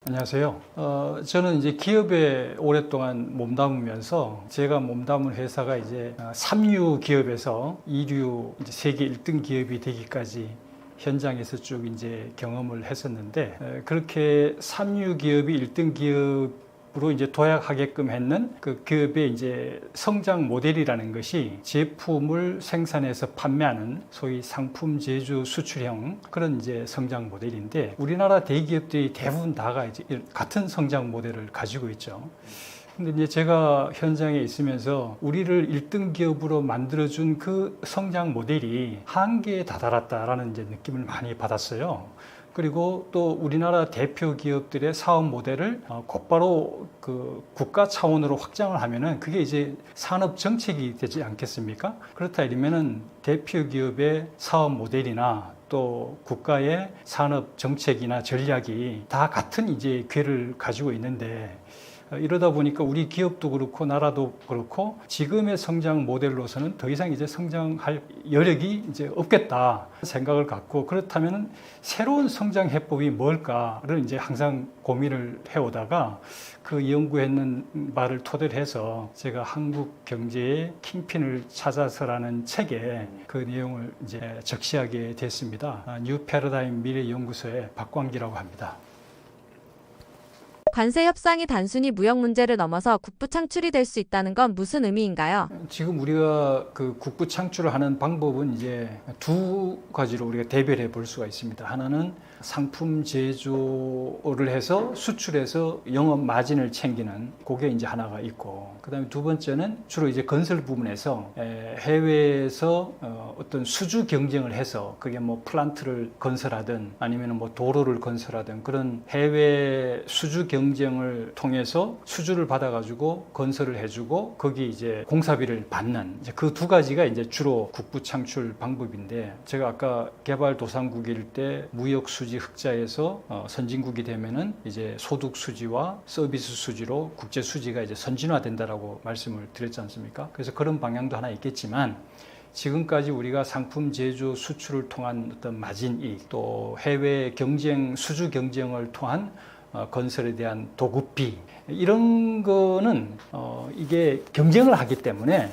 안녕하세요. 저는 이제 기업에 오랫동안 몸담으면서 제가 몸담은 회사가 이제 삼류 기업에서 이류 이제 세계 1등 기업이 되기까지 현장에서 쭉 이제 경험을 했었는데, 그렇게 삼류 기업이 1등 기업으로 이제 도약하게끔 했는 그 기업의 이제 성장 모델이라는 것이 제품을 생산해서 판매하는 소위 상품 제조 수출형 그런 이제 성장 모델인데, 우리나라 대기업들이 대부분 다가 이제 같은 성장 모델을 가지고 있죠. 근데 이제 제가 현장에 있으면서 우리를 1등 기업으로 만들어준 그 성장 모델이 한계에 다다랐다라는 이제 느낌을 많이 받았어요. 그리고 또 우리나라 대표 기업들의 사업 모델을 곧바로 그 국가 차원으로 확장을 하면은 그게 이제 산업 정책이 되지 않겠습니까? 그렇다 이러면은 대표 기업의 사업 모델이나 또 국가의 산업 정책이나 전략이 다 같은 이제 궤를 가지고 있는데, 이러다 보니까 우리 기업도 그렇고 나라도 그렇고 지금의 성장 모델로서는 더 이상 이제 성장할 여력이 이제 없겠다 생각을 갖고, 그렇다면 새로운 성장 해법이 뭘까를 이제 항상 고민을 해오다가 그 연구했는 바를 토대로 해서 제가 한국 경제의 킹핀을 찾아서라는 책에 그 내용을 이제 적시하게 됐습니다. 뉴 패러다임 미래연구소의 박광기라고 합니다. 관세 협상이 단순히 무역 문제를 넘어서 국부 창출이 될 수 있다는 건 무슨 의미인가요? 지금 우리가 그 국부 창출을 하는 방법은 이제 두 가지로 우리가 대별해 볼 수가 있습니다. 하나는 상품 제조를 해서 수출해서 영업 마진을 챙기는 그게 이제 하나가 있고, 그다음에 두 번째는 주로 이제 건설 부분에서 해외에서 어떤 수주 경쟁을 해서 그게 뭐 플란트를 건설하든 아니면 뭐 도로를 건설하든 그런 해외 수주 경쟁을 통해서 수주를 받아가지고 건설을 해주고 거기 이제 공사비를 받는 그 두 가지가 이제 주로 국부 창출 방법인데, 제가 아까 개발도상국일 때 무역 수지 흑자에서 선진국이 되면은 이제 소득 수지와 서비스 수지로 국제 수지가 이제 선진화된다라고 말씀을 드렸지 않습니까? 그래서 그런 방향도 하나 있겠지만, 지금까지 우리가 상품 제조 수출을 통한 어떤 마진 이익, 또 해외 경쟁 수주 경쟁을 통한 건설에 대한 도급비, 이런 거는 이게 경쟁을 하기 때문에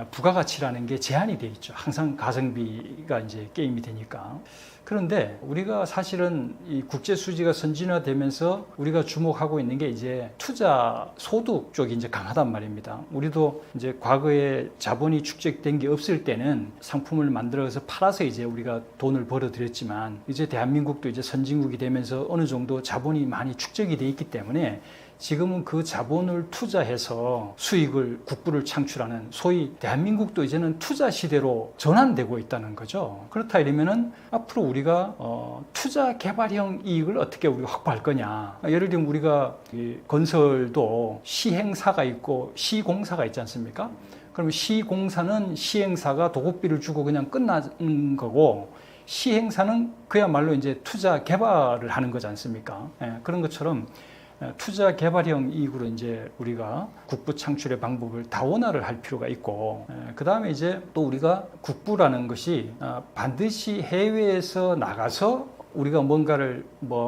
부가가치라는 게 제한이 돼 있죠. 항상 가성비가 이제 게임이 되니까. 그런데 우리가 사실은 이 국제 수지가 선진화되면서 우리가 주목하고 있는 게 이제 투자 소득 쪽이 이제 강하단 말입니다. 우리도 이제 과거에 자본이 축적된 게 없을 때는 상품을 만들어서 팔아서 이제 우리가 돈을 벌어들였지만, 이제 대한민국도 이제 선진국이 되면서 어느 정도 자본이 많이 축적이 돼 있기 때문에 지금은 그 자본을 투자해서 수익을, 국부를 창출하는, 소위 대한민국도 이제는 투자 시대로 전환되고 있다는 거죠. 그렇다 이러면은 앞으로 우리가 투자 개발형 이익을 어떻게 우리가 확보할 거냐. 예를 들면 우리가 건설도 시행사가 있고 시공사가 있지 않습니까? 그러면 시공사는 시행사가 도급비를 주고 그냥 끝나는 거고, 시행사는 그야말로 이제 투자 개발을 하는 거지 않습니까? 그런 것처럼 투자 개발형 이익으로 이제 우리가 국부 창출의 방법을 다원화를 할 필요가 있고, 그 다음에 이제 또 우리가 국부라는 것이 반드시 해외에서 나가서 우리가 뭔가를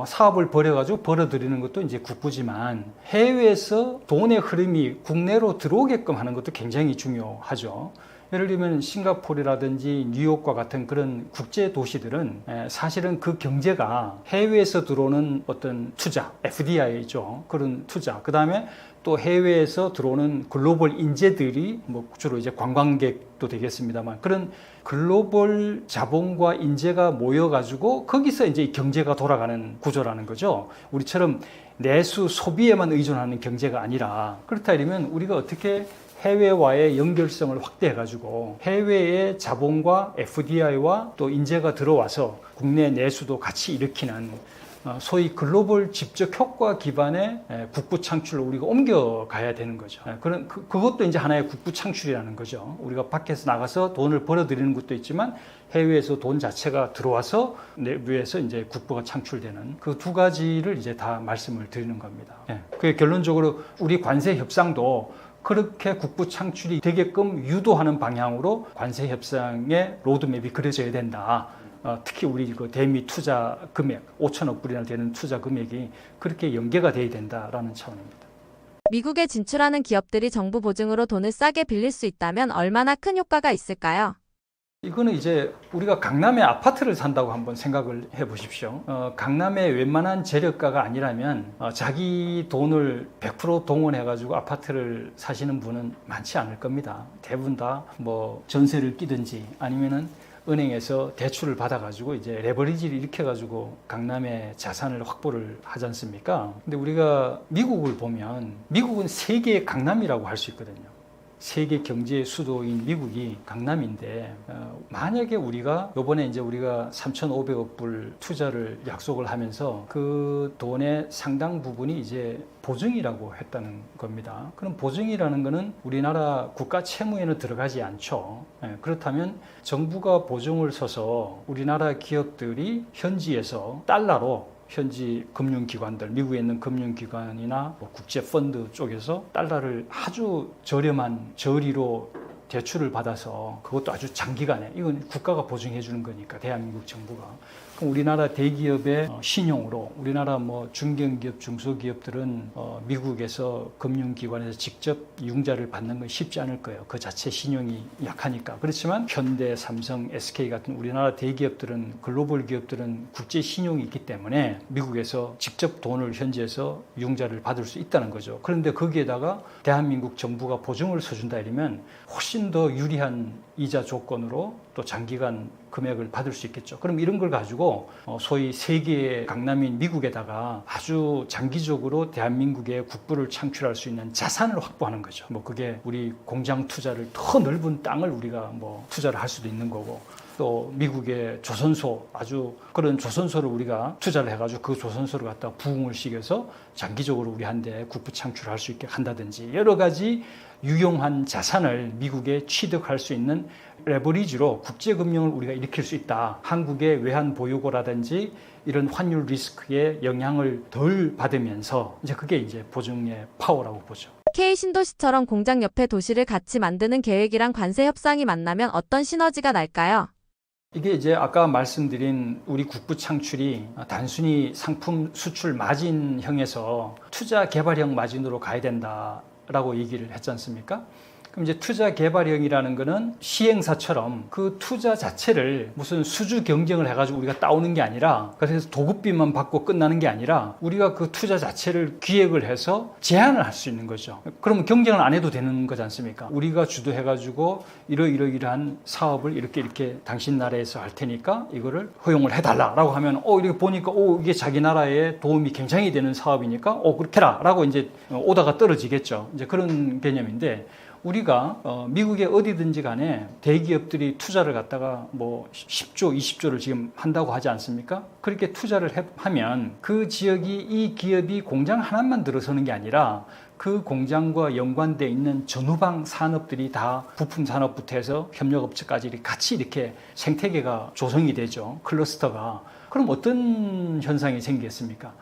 사업을 벌여가지고 벌어들이는 것도 이제 국부지만, 해외에서 돈의 흐름이 국내로 들어오게끔 하는 것도 굉장히 중요하죠. 예를 들면 싱가포르라든지 뉴욕과 같은 그런 국제 도시들은 사실은 그 경제가 해외에서 들어오는 어떤 투자, FDI죠. 그런 투자. 그 다음에 또 해외에서 들어오는 글로벌 인재들이 주로 이제 관광객도 되겠습니다만, 그런 글로벌 자본과 인재가 모여가지고 거기서 이제 경제가 돌아가는 구조라는 거죠. 우리처럼 내수 소비에만 의존하는 경제가 아니라, 그렇다 이러면 우리가 어떻게 해외와의 연결성을 확대해가지고 해외의 자본과 FDI와 또 인재가 들어와서 국내 내수도 같이 일으키는 소위 글로벌 집적 효과 기반의 국부 창출로 우리가 옮겨가야 되는 거죠. 그것도 이제 하나의 국부 창출이라는 거죠. 우리가 밖에서 나가서 돈을 벌어들이는 것도 있지만 해외에서 돈 자체가 들어와서 내부에서 이제 국부가 창출되는 그 두 가지를 이제 다 말씀을 드리는 겁니다. 그 결론적으로 우리 관세 협상도 그렇게 국부 창출이 되게끔 유도하는 방향으로 관세 협상의 로드맵이 그려져야 된다. 특히 우리 그 대미 투자 금액 5천억 불이나 되는 투자 금액이 그렇게 연계가 돼야 된다라는 차원입니다. 미국에 진출하는 기업들이 정부 보증으로 돈을 싸게 빌릴 수 있다면 얼마나 큰 효과가 있을까요? 이거는 이제 우리가 강남에 아파트를 산다고 한번 생각을 해 보십시오. 강남의 웬만한 재력가가 아니라면 자기 돈을 100% 동원해가지고 아파트를 사시는 분은 많지 않을 겁니다. 대부분 다 뭐 전세를 끼든지 아니면은 은행에서 대출을 받아가지고 이제 레버리지를 일으켜가지고 강남의 자산을 확보를 하지 않습니까? 근데 우리가 미국을 보면 미국은 세계의 강남이라고 할 수 있거든요. 세계 경제의 수도인 미국이 강남인데 만약에 우리가 요번에 이제 우리가 3,500억 불 투자를 약속을 하면서 그 돈의 상당 부분이 이제 보증이라고 했다는 겁니다. 그럼 보증이라는 거는 우리나라 국가 채무에는 들어가지 않죠. 그렇다면 정부가 보증을 서서 우리나라 기업들이 현지에서 달러로 현지 금융기관들, 미국에 있는 금융기관이나 뭐 국제펀드 쪽에서 달러를 아주 저렴한 저리로 대출을 받아서 그것도 아주 장기간에 이건 국가가 보증해 주는 거니까 대한민국 정부가 그럼 우리나라 대기업의 신용으로 우리나라 뭐 중견기업, 중소기업들은 미국에서 금융기관에서 직접 융자를 받는 건 쉽지 않을 거예요. 그 자체 신용이 약하니까. 그렇지만 현대, 삼성, SK 같은 우리나라 대기업들은 글로벌 기업들은 국제 신용이 있기 때문에 미국에서 직접 돈을 현지에서 융자를 받을 수 있다는 거죠. 그런데 거기에다가 대한민국 정부가 보증을 서준다 이러면 훨씬 더 유리한 이자 조건으로 또 장기간 금액을 받을 수 있겠죠. 그럼 이런 걸 가지고 소위 세계의 강남인 미국에다가 아주 장기적으로 대한민국의 국부를 창출할 수 있는 자산을 확보하는 거죠. 뭐 그게 우리 공장 투자를 더 넓은 땅을 우리가 뭐 투자를 할 수도 있는 거고 또 미국의 조선소 아주 그런 조선소를 우리가 투자를 해가지고 그 조선소를 갖다 부흥을 시켜서 장기적으로 우리한테 국부 창출할 수 있게 한다든지 여러 가지 유용한 자산을 미국에 취득할 수 있는 레버리지로 국제금융을 우리가 일으킬 수 있다. 한국의 외환 보유고라든지 이런 환율 리스크의 영향을 덜 받으면서 이제 그게 이제 보증의 파워라고 보죠. K 신도시처럼 공장 옆에 도시를 같이 만드는 계획이랑 관세 협상이 만나면 어떤 시너지가 날까요? 이게 이제 아까 말씀드린 우리 국부 창출이 단순히 상품 수출 마진형에서 투자 개발형 마진으로 가야 된다라고 얘기를 했지 않습니까? 그럼 이제 투자 개발형이라는 거는 시행사처럼 그 투자 자체를 무슨 수주 경쟁을 해가지고 우리가 따오는 게 아니라 그래서 도급비만 받고 끝나는 게 아니라 우리가 그 투자 자체를 기획을 해서 제한을 할 수 있는 거죠. 그러면 경쟁을 안 해도 되는 거지 않습니까? 우리가 주도해가지고 이러이러한 사업을 이렇게 당신 나라에서 할 테니까 이거를 허용을 해달라라고 하면 이렇게 보니까 이게 자기 나라에 도움이 굉장히 되는 사업이니까 그렇게 해라라고 이제 오다가 떨어지겠죠. 이제 그런 개념인데. 우리가 미국에 어디든지 간에 대기업들이 투자를 갖다가 뭐 10조, 20조를 지금 한다고 하지 않습니까? 그렇게 투자를 하면 그 지역이 이 기업이 공장 하나만 들어서는 게 아니라 그 공장과 연관되어 있는 전후방 산업들이 다 부품 산업부터 해서 협력업체까지 같이 이렇게 생태계가 조성이 되죠. 클러스터가. 그럼 어떤 현상이 생기겠습니까?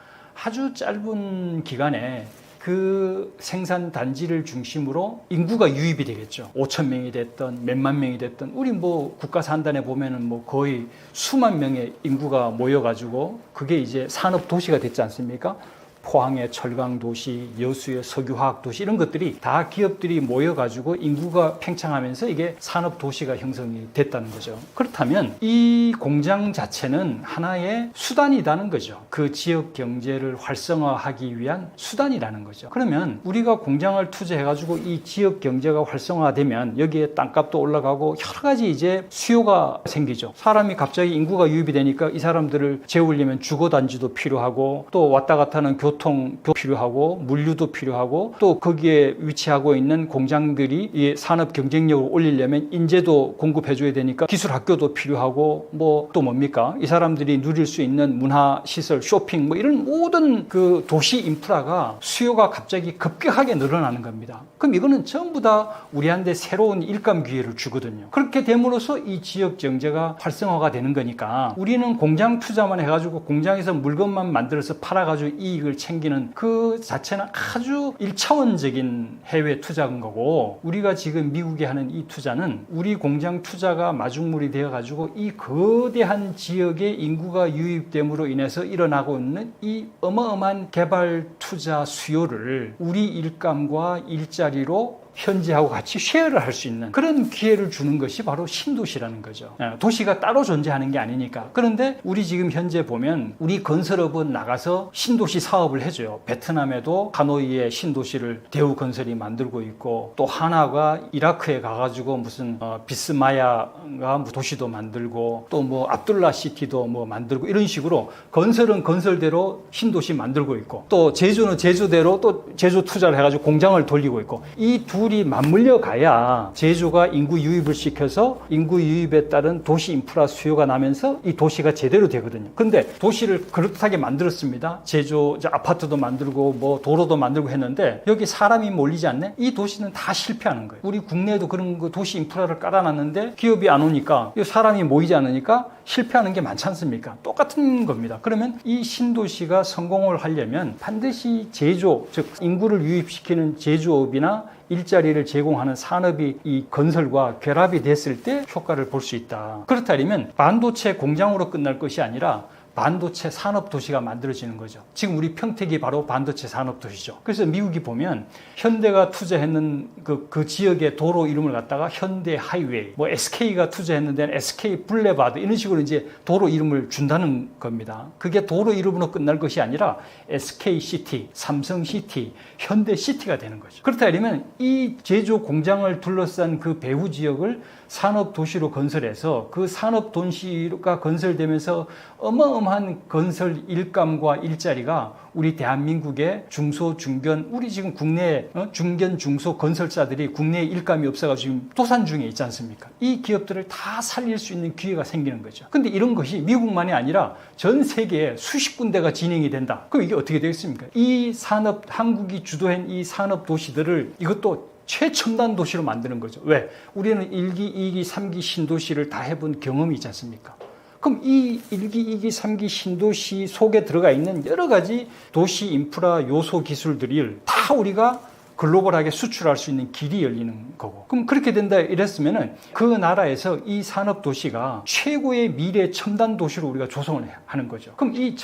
아주 짧은 기간에 그 생산 단지를 중심으로 인구가 유입이 되겠죠. 5천 명이 됐던 몇만 명이 됐던 우리 뭐 국가 산단에 보면은 뭐 거의 수만 명의 인구가 모여가지고 그게 이제 산업 도시가 됐지 않습니까? 포항의 철강 도시, 여수의 석유화학 도시 이런 것들이 다 기업들이 모여가지고 인구가 팽창하면서 이게 산업 도시가 형성이 됐다는 거죠. 그렇다면 이 공장 자체는 하나의 수단이라는 거죠. 그 지역 경제를 활성화하기 위한 수단이라는 거죠. 그러면 우리가 공장을 투자해가지고 이 지역 경제가 활성화되면 여기에 땅값도 올라가고 여러 가지 이제 수요가 생기죠. 사람이 갑자기 인구가 유입이 되니까 이 사람들을 재우려면 주거단지도 필요하고 또 왔다 갔다 하는 교통도 필요하고 물류도 필요하고 또 거기에 위치하고 있는 공장들이 이 산업 경쟁력을 올리려면 인재도 공급해줘야 되니까 기술학교도 필요하고 뭐 또 뭡니까? 이 사람들이 누릴 수 있는 문화시설, 쇼핑 뭐 이런 모든 그 도시 인프라가 수요가 갑자기 급격하게 늘어나는 겁니다. 그럼 이거는 전부 다 우리한테 새로운 일감 기회를 주거든요. 그렇게 됨으로써 이 지역 경제가 활성화가 되는 거니까 우리는 공장 투자만 해가지고 공장에서 물건만 만들어서 팔아가지고 이익을 챙기는 그 자체는 아주 1차원적인 해외 투자인 거고, 우리가 지금 미국에 하는 이 투자는 우리 공장 투자가 마중물이 되어 가지고 이 거대한 지역에 인구가 유입됨으로 인해서 일어나고 있는 이 어마어마한 개발 투자 수요를 우리 일감과 일자리로 현지하고 같이 쉐어를 할 수 있는 그런 기회를 주는 것이 바로 신도시라는 거죠. 도시가 따로 존재하는 게 아니니까. 그런데 우리 지금 현재 보면 우리 건설업은 나가서 신도시 사업을 해줘요. 베트남에도 하노이에 신도시를 대우건설이 만들고 있고, 또 하나가 이라크에 가가지고 무슨 비스마야가 도시도 만들고, 또 뭐 압둘라 시티도 뭐 만들고, 이런 식으로 건설은 건설대로 신도시 만들고 있고, 또 제주는 제주대로 또 제주 투자를 해가지고 공장을 돌리고 있고, 이 둘이 맞물려 가야 제주가 인구 유입을 시켜서 인구 유입에 따른 도시 인프라 수요가 나면서 이 도시가 제대로 되거든요. 근데 도시를 그럴듯하게 만들었습니다. 제주 아파트도 만들고 뭐 도로도 만들고 했는데 여기 사람이 몰리지 않네? 이 도시는 다 실패하는 거예요. 우리 국내에도 그런 거 도시 인프라를 깔아놨는데 기업이 안 오니까, 사람이 모이지 않으니까 실패하는 게 많지 않습니까? 똑같은 겁니다. 그러면 이 신도시가 성공을 하려면 반드시 제조, 즉 인구를 유입시키는 제조업이나 일자리를 제공하는 산업이 이 건설과 결합이 됐을 때 효과를 볼 수 있다. 그렇다면 반도체 공장으로 끝날 것이 아니라 반도체 산업 도시가 만들어지는 거죠. 지금 우리 평택이 바로 반도체 산업 도시죠. 그래서 미국이 보면 현대가 투자했는 그 지역의 도로 이름을 갖다가 현대 하이웨이, 뭐 SK가 투자했는 데는 SK 블레바드, 이런 식으로 이제 도로 이름을 준다는 겁니다. 그게 도로 이름으로 끝날 것이 아니라 SK 시티, 삼성 시티, 현대 시티가 되는 거죠. 그렇다면 이 제조 공장을 둘러싼 그 배후 지역을 산업 도시로 건설해서 그 산업 도시가 건설되면서 어마어마한 건설 일감과 일자리가 우리 대한민국의 중소, 중견, 우리 지금 국내 중견, 중소 건설사들이 국내에 일감이 없어가지고 지금 도산 중에 있지 않습니까? 이 기업들을 다 살릴 수 있는 기회가 생기는 거죠. 근데 이런 것이 미국만이 아니라 전 세계에 수십 군데가 진행이 된다. 그럼 이게 어떻게 되겠습니까? 이 산업, 한국이 주도한 이 산업 도시들을 이것도 최첨단 도시로 만드는 거죠. 왜? 우리는 1기, 2기, 3기 신도시를 다 해본 경험이 있지 않습니까? 그럼 이 1기, 2기, 3기 신도시 속에 들어가 있는 여러 가지 도시 인프라 요소 기술들을 다 우리가 글로벌하게 수출할 수 있는 길이 열리는 거고, 그럼 그렇게 된다 이랬으면은 그 나라에서 이 산업 도시가 최고의 미래 첨단 도시로 우리가 조성을 하는 거죠. 그럼 이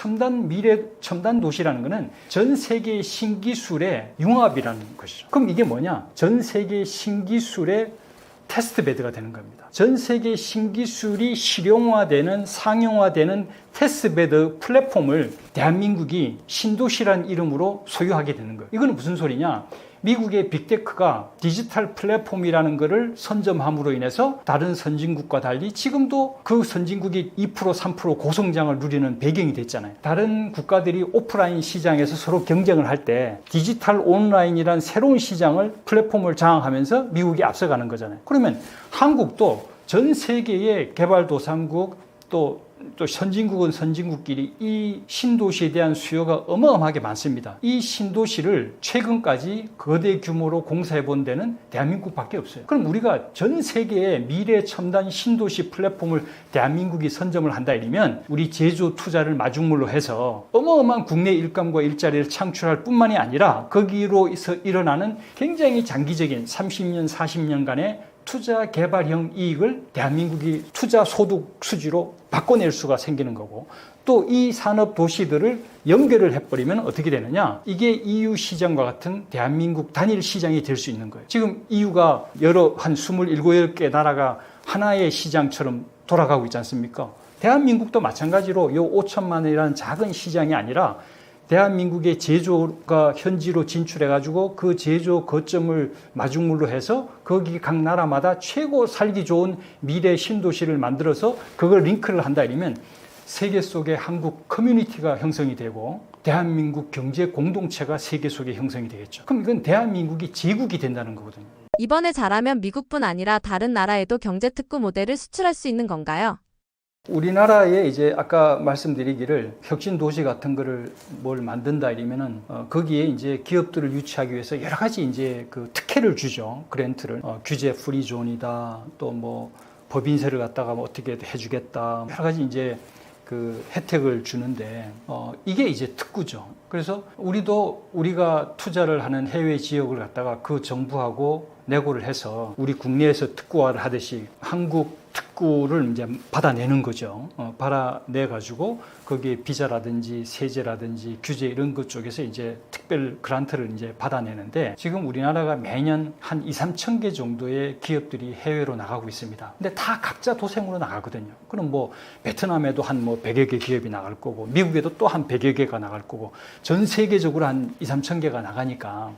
미래 첨단 도시라는 거는 전 세계 신기술의 융합이라는 것이죠. 그럼 이게 뭐냐? 전 세계 신기술의 테스트 베드가 되는 겁니다. 전 세계 신기술이 실용화되는, 상용화되는 테스트 베드 플랫폼을 대한민국이 신도시란 이름으로 소유하게 되는 거예요. 이거는 무슨 소리냐? 미국의 빅테크가 디지털 플랫폼이라는 것을 선점함으로 인해서 다른 선진국과 달리 지금도 그 선진국이 2%, 3% 고성장을 누리는 배경이 됐잖아요. 다른 국가들이 오프라인 시장에서 서로 경쟁을 할 때 디지털 온라인이란 새로운 시장을, 플랫폼을 장악하면서 미국이 앞서가는 거잖아요. 그러면 한국도 전 세계의 개발도상국, 또 선진국은 선진국끼리 이 신도시에 대한 수요가 어마어마하게 많습니다. 이 신도시를 최근까지 거대 규모로 공사해 본 데는 대한민국밖에 없어요. 그럼 우리가 전 세계의 미래 첨단 신도시 플랫폼을 대한민국이 선점을 한다 이러면 우리 제조 투자를 마중물로 해서 어마어마한 국내 일감과 일자리를 창출할 뿐만이 아니라 거기로서 일어나는 굉장히 장기적인 30년, 40년간의 투자 개발형 이익을 대한민국이 투자 소득 수지로 바꿔낼 수가 생기는 거고, 또 이 산업 도시들을 연결을 해버리면 어떻게 되느냐? 이게 EU 시장과 같은 대한민국 단일 시장이 될 수 있는 거예요. 지금 EU가 한 27, 8개 나라가 하나의 시장처럼 돌아가고 있지 않습니까? 대한민국도 마찬가지로 요 5천만 원이라는 작은 시장이 아니라 대한민국의 제조가 현지로 진출해가지고 그 제조 거점을 마중물로 해서 거기 각 나라마다 최고 살기 좋은 미래 신도시를 만들어서 그걸 링크를 한다 이러면 세계 속에 한국 커뮤니티가 형성이 되고 대한민국 경제 공동체가 세계 속에 형성이 되겠죠. 그럼 이건 대한민국이 제국이 된다는 거거든요. 이번에 잘하면 미국뿐 아니라 다른 나라에도 경제특구 모델을 수출할 수 있는 건가요? 우리나라에 이제 아까 말씀드리기를 혁신 도시 같은 거를 뭘 만든다 이러면은 거기에 이제 기업들을 유치하기 위해서 여러 가지 이제 그 특혜를 주죠. 그랜트를 규제 프리존이다, 또 뭐 법인세를 갖다가 뭐 어떻게 해주겠다, 여러 가지 이제 그 혜택을 주는데 이게 이제 특구죠. 그래서 우리가 투자를 하는 해외 지역을 갖다가 그 정부하고 내고를 해서 우리 국내에서 특구화를 하듯이 한국 특구를 이제 받아내는 거죠. 받아내 가지고 거기에 비자라든지 세제라든지 규제 이런 것 쪽에서 이제 특별 그란트를 이제 받아내는데 지금 우리나라가 매년 한 2-3천 개 정도의 기업들이 해외로 나가고 있습니다. 근데 다 각자 도생으로 나가거든요. 그럼 뭐 베트남에도 한 뭐 100여 개 기업이 나갈 거고 미국에도 또 한 100여 개가 나갈 거고 전 세계적으로 한 2-3천 개가 나가니까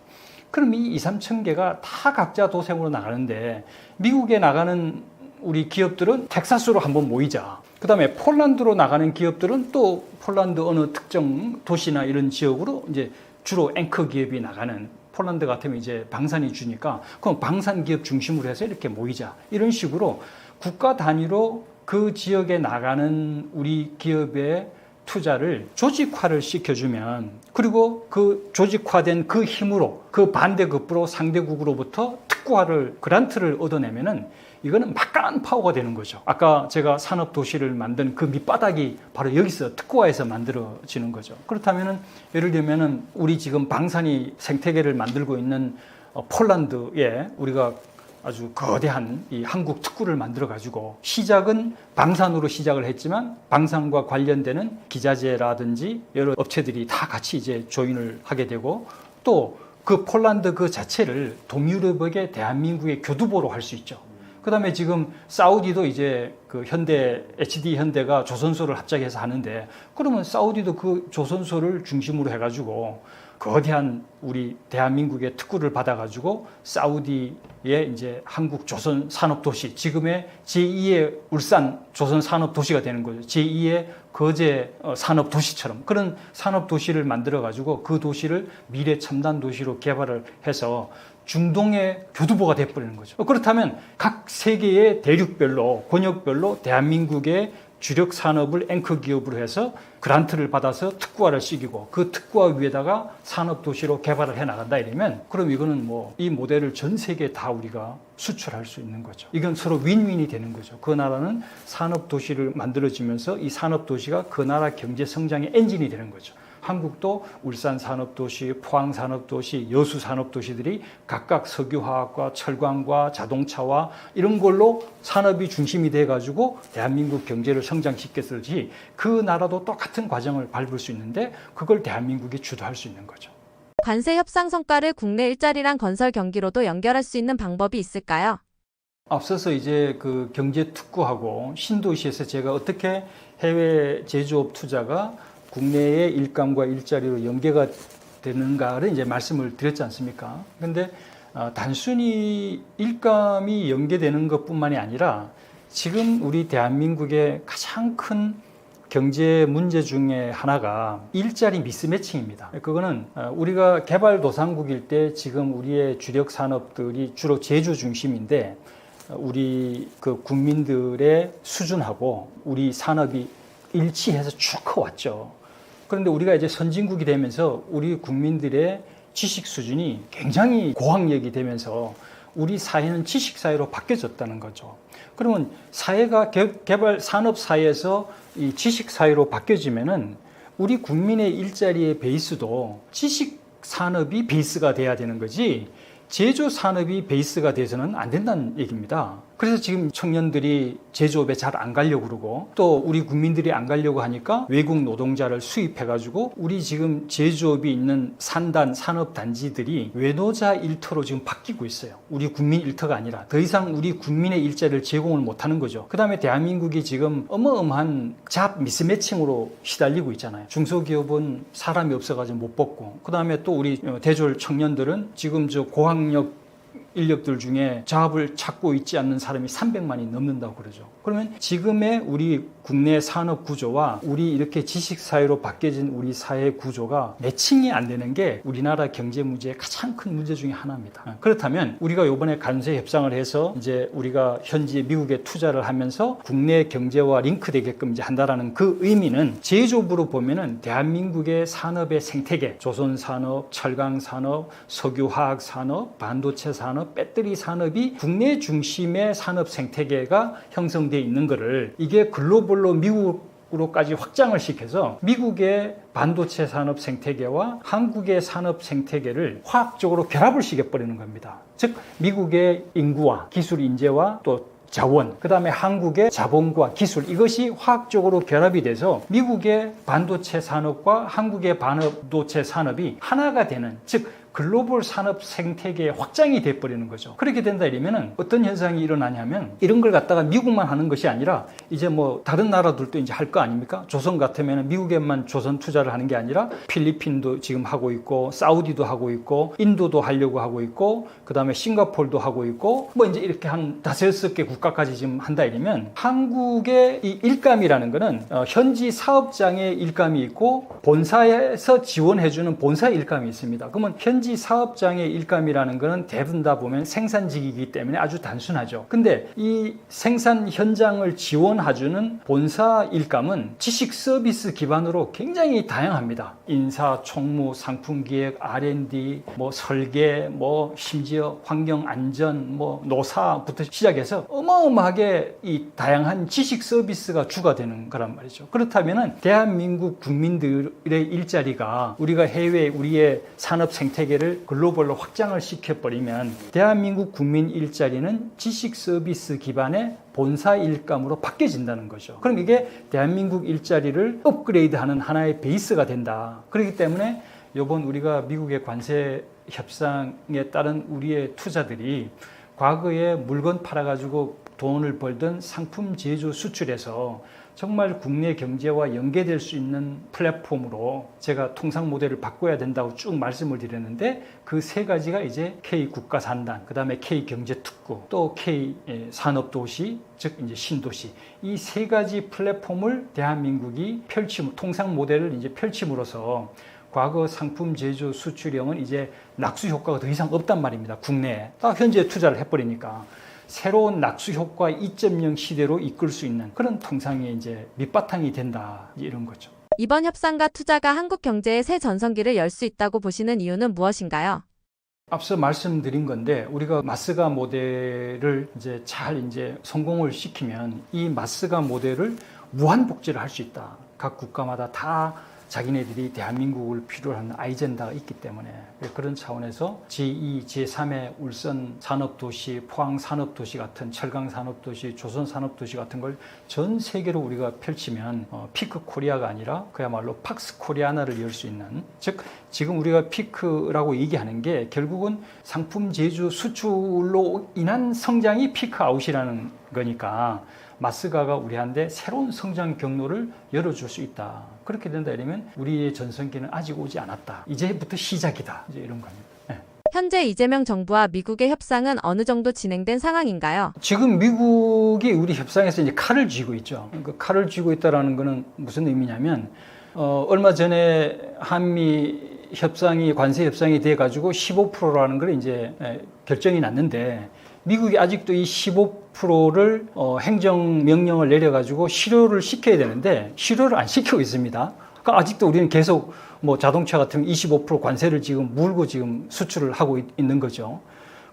그럼 이 2-3천 개가 다 각자 도생으로 나가는데 미국에 나가는 우리 기업들은 텍사스로 한번 모이자. 그 다음에 폴란드로 나가는 기업들은 또 폴란드 어느 특정 도시나 이런 지역으로 이제 주로 앵커 기업이 나가는 폴란드 같으면 이제 방산이 주니까 그럼 방산 기업 중심으로 해서 이렇게 모이자. 이런 식으로 국가 단위로 그 지역에 나가는 우리 기업의 투자를 조직화를 시켜주면 그리고 그 조직화된 그 힘으로 그 반대급부로 상대국으로부터 특구화를 그란트를 얻어내면은 이거는 막강한 파워가 되는 거죠. 아까 제가 산업도시를 만든 그 밑바닥이 바로 여기서 특구화에서 만들어지는 거죠. 그렇다면은 예를 들면은 우리 지금 방산이 생태계를 만들고 있는 폴란드에 우리가 아주 거대한 이 한국 특구를 만들어 가지고 시작은 방산으로 시작을 했지만 방산과 관련되는 기자재라든지 여러 업체들이 다 같이 이제 조인을 하게 되고 또 그 폴란드 그 자체를 동유럽의 대한민국의 교두보로 할 수 있죠. 그다음에 지금 사우디도 이제 그 현대 HD 현대가 조선소를 합작해서 하는데 그러면 사우디도 그 조선소를 중심으로 해가지고 거대한 우리 대한민국의 특구를 받아가지고 사우디의 이제 한국 조선 산업도시 지금의 제2의 울산 조선 산업도시가 되는 거죠. 제2의 거제 산업도시처럼 그런 산업도시를 만들어가지고 그 도시를 미래 첨단 도시로 개발을 해서 중동의 교두보가 돼버리는 거죠. 그렇다면 각 세계의 대륙별로 권역별로 대한민국의 주력 산업을 앵커 기업으로 해서 그란트를 받아서 특구화를 시키고 그 특구화 위에다가 산업도시로 개발을 해 나간다 이러면 그럼 이거는 뭐 이 모델을 전 세계에 다 우리가 수출할 수 있는 거죠. 이건 서로 윈윈이 되는 거죠. 그 나라는 산업도시를 만들어지면서 이 산업도시가 그 나라 경제 성장의 엔진이 되는 거죠. 한국도 울산 산업도시, 포항 산업도시, 여수 산업도시들이 각각 석유화학과 철강과 자동차와 이런 걸로 산업이 중심이 돼가지고 대한민국 경제를 성장시켰을지 그 나라도 똑같은 과정을 밟을 수 있는데 그걸 대한민국이 주도할 수 있는 거죠. 관세 협상 성과를 국내 일자리랑 건설 경기로도 연결할 수 있는 방법이 있을까요? 앞서서 이제 그 경제 특구하고 신도시에서 제가 어떻게 해외 제조업 투자가 국내의 일감과 일자리로 연계가 되는가를 이제 말씀을 드렸지 않습니까? 그런데 단순히 일감이 연계되는 것뿐만이 아니라 지금 우리 대한민국의 가장 큰 경제 문제 중에 하나가 일자리 미스매칭입니다. 그거는 우리가 개발도상국일 때 지금 우리의 주력 산업들이 주로 제조 중심인데 우리 그 국민들의 수준하고 우리 산업이 일치해서 쭉 커왔죠. 그런데 우리가 이제 선진국이 되면서 우리 국민들의 지식 수준이 굉장히 고학력이 되면서 우리 사회는 지식 사회로 바뀌어졌다는 거죠. 그러면 사회가 개발 산업 사회에서 이 지식 사회로 바뀌어지면은 우리 국민의 일자리의 베이스도 지식 산업이 베이스가 돼야 되는 거지 제조 산업이 베이스가 돼서는 안 된다는 얘기입니다. 그래서 지금 청년들이 제조업에 잘 안 가려고 그러고 또 우리 국민들이 안 가려고 하니까 외국 노동자를 수입해가지고 우리 지금 제조업이 있는 산단, 산업단지들이 외노자 일터로 지금 바뀌고 있어요. 우리 국민 일터가 아니라 더 이상 우리 국민의 일자리를 제공을 못하는 거죠. 그 다음에 대한민국이 지금 어마어마한 잡 미스매칭으로 시달리고 있잖아요. 중소기업은 사람이 없어가지고 못 뽑고 그 다음에 또 우리 대졸 청년들은 지금 저 고학력 인력들 중에 잡을 찾고 있지 않는 사람이 300만이 넘는다고 그러죠. 그러면 지금의 우리 국내 산업 구조와 우리 이렇게 지식 사회로 바뀌어진 우리 사회 구조가 매칭이 안 되는 게 우리나라 경제 문제의 가장 큰 문제 중에 하나입니다. 그렇다면 우리가 이번에 관세 협상을 해서 이제 우리가 현지 미국에 투자를 하면서 국내 경제와 링크되게끔 이제 한다라는 그 의미는 제조업으로 보면은 대한민국의 산업의 생태계, 조선 산업, 철강 산업, 석유 화학 산업, 반도체 산업, 배터리 산업이 국내 중심의 산업 생태계가 형성되어 있는 것을 이게 글로벌로 미국 산업으로까지 확장을 시켜서 미국의 반도체 산업 생태계와 한국의 산업 생태계를 화학적으로 결합을 시켜버리는 겁니다. 즉 미국의 인구와 기술 인재와 또 자원, 그 다음에 한국의 자본과 기술, 이것이 화학적으로 결합이 돼서 미국의 반도체 산업과 한국의 반도체 산업이 하나가 되는, 즉 글로벌 산업 생태계의 확장이 돼버리는 거죠. 그렇게 된다 이러면은 어떤 현상이 일어나냐면, 이런 걸 갖다가 미국만 하는 것이 아니라 이제 뭐 다른 나라들도 이제 할 거 아닙니까? 조선 같으면은 미국에만 조선 투자를 하는 게 아니라 필리핀도 지금 하고 있고, 사우디도 하고 있고, 인도도 하려고 하고 있고, 그 다음에 싱가포르도 하고 있고, 뭐 이제 이렇게 한 5-6개 국가까지 지금 한다 이러면, 한국의 이 일감이라는 거는 현지 사업장의 일감이 있고 본사에서 지원해주는 본사 일감이 있습니다. 그러면 현지 사업장의 일감이라는 거는 대부분 다 보면 생산직이기 때문에 아주 단순하죠. 근데 이 생산 현장을 지원해주는 본사 일감은 지식 서비스 기반으로 굉장히 다양합니다. 인사, 총무, 상품기획, R&D, 뭐 설계, 뭐 심지어 환경안전, 뭐 노사부터 시작해서 어마어마하게 이 다양한 지식 서비스가 주가 되는 거란 말이죠. 그렇다면은 대한민국 국민들의 일자리가, 우리가 해외 우리의 산업 생태계를 글로벌로 확장을 시켜버리면 대한민국 국민 일자리는 지식 서비스 기반의 본사 일감으로 바뀌어진다는 거죠. 그럼 이게 대한민국 일자리를 업그레이드하는 하나의 베이스가 된다. 그렇기 때문에 이번 우리가 미국의 관세 협상에 따른 우리의 투자들이 과거에 물건 팔아가지고 돈을 벌던 상품 제조 수출에서 정말 국내 경제와 연계될 수 있는 플랫폼으로 제가 통상 모델을 바꿔야 된다고 쭉 말씀을 드렸는데, 그 3가지가 이제 K 국가산단, 그 다음에 K 경제특구, 또 K 산업도시, 즉 이제 신도시, 이 3가지 플랫폼을 대한민국이 통상 모델을 이제 펼침으로써 과거 상품 제조 수출형은 이제 낙수 효과가 더 이상 없단 말입니다. 국내에 딱 현재 투자를 해버리니까. 새로운 낙수 효과 2.0 시대로 이끌 수 있는 그런 통상의 이제 밑바탕이 된다, 이런 거죠. 이번 협상과 투자가 한국 경제의 새 전성기를 열 수 있다고 보시는 이유는 무엇인가요? 앞서 말씀드린 건데, 우리가 마스가 모델을 이제 잘 이제 성공을 시키면 이 마스가 모델을 무한 복제를 할 수 있다. 각 국가마다 다 자기네들이 대한민국을 필요로 하는 아이젠다가 있기 때문에, 그런 차원에서 제2, 제3의 울산 산업도시, 포항 산업도시 같은, 철강 산업도시, 조선 산업도시 같은 걸 전 세계로 우리가 펼치면 피크 코리아가 아니라 그야말로 팍스 코리아나를 열 수 있는, 즉 지금 우리가 피크라고 얘기하는 게 결국은 상품 제조 수출로 인한 성장이 피크 아웃이라는 거니까, 마스가가 우리한테 새로운 성장 경로를 열어줄 수 있다. 그렇게 된다 이러면 우리의 전성기는 아직 오지 않았다. 이제부터 시작이다. 이제 이런 겁니다. 네. 현재 이재명 정부와 미국의 협상은 어느 정도 진행된 상황인가요? 지금 미국이 우리 협상에서 이제 칼을 쥐고 있죠. 그 칼을 쥐고 있다라는 거는 무슨 의미냐면, 얼마 전에 한미 협상이, 관세 협상이 돼 가지고 15%라는 걸 이제 결정이 났는데, 미국이 아직도 이 15%를 행정명령을 내려가지고 실효를 시켜야 되는데 실효를 안 시키고 있습니다. 그러니까 아직도 우리는 계속 뭐 자동차 같은 25% 관세를 지금 물고 지금 수출을 하고 있는 거죠.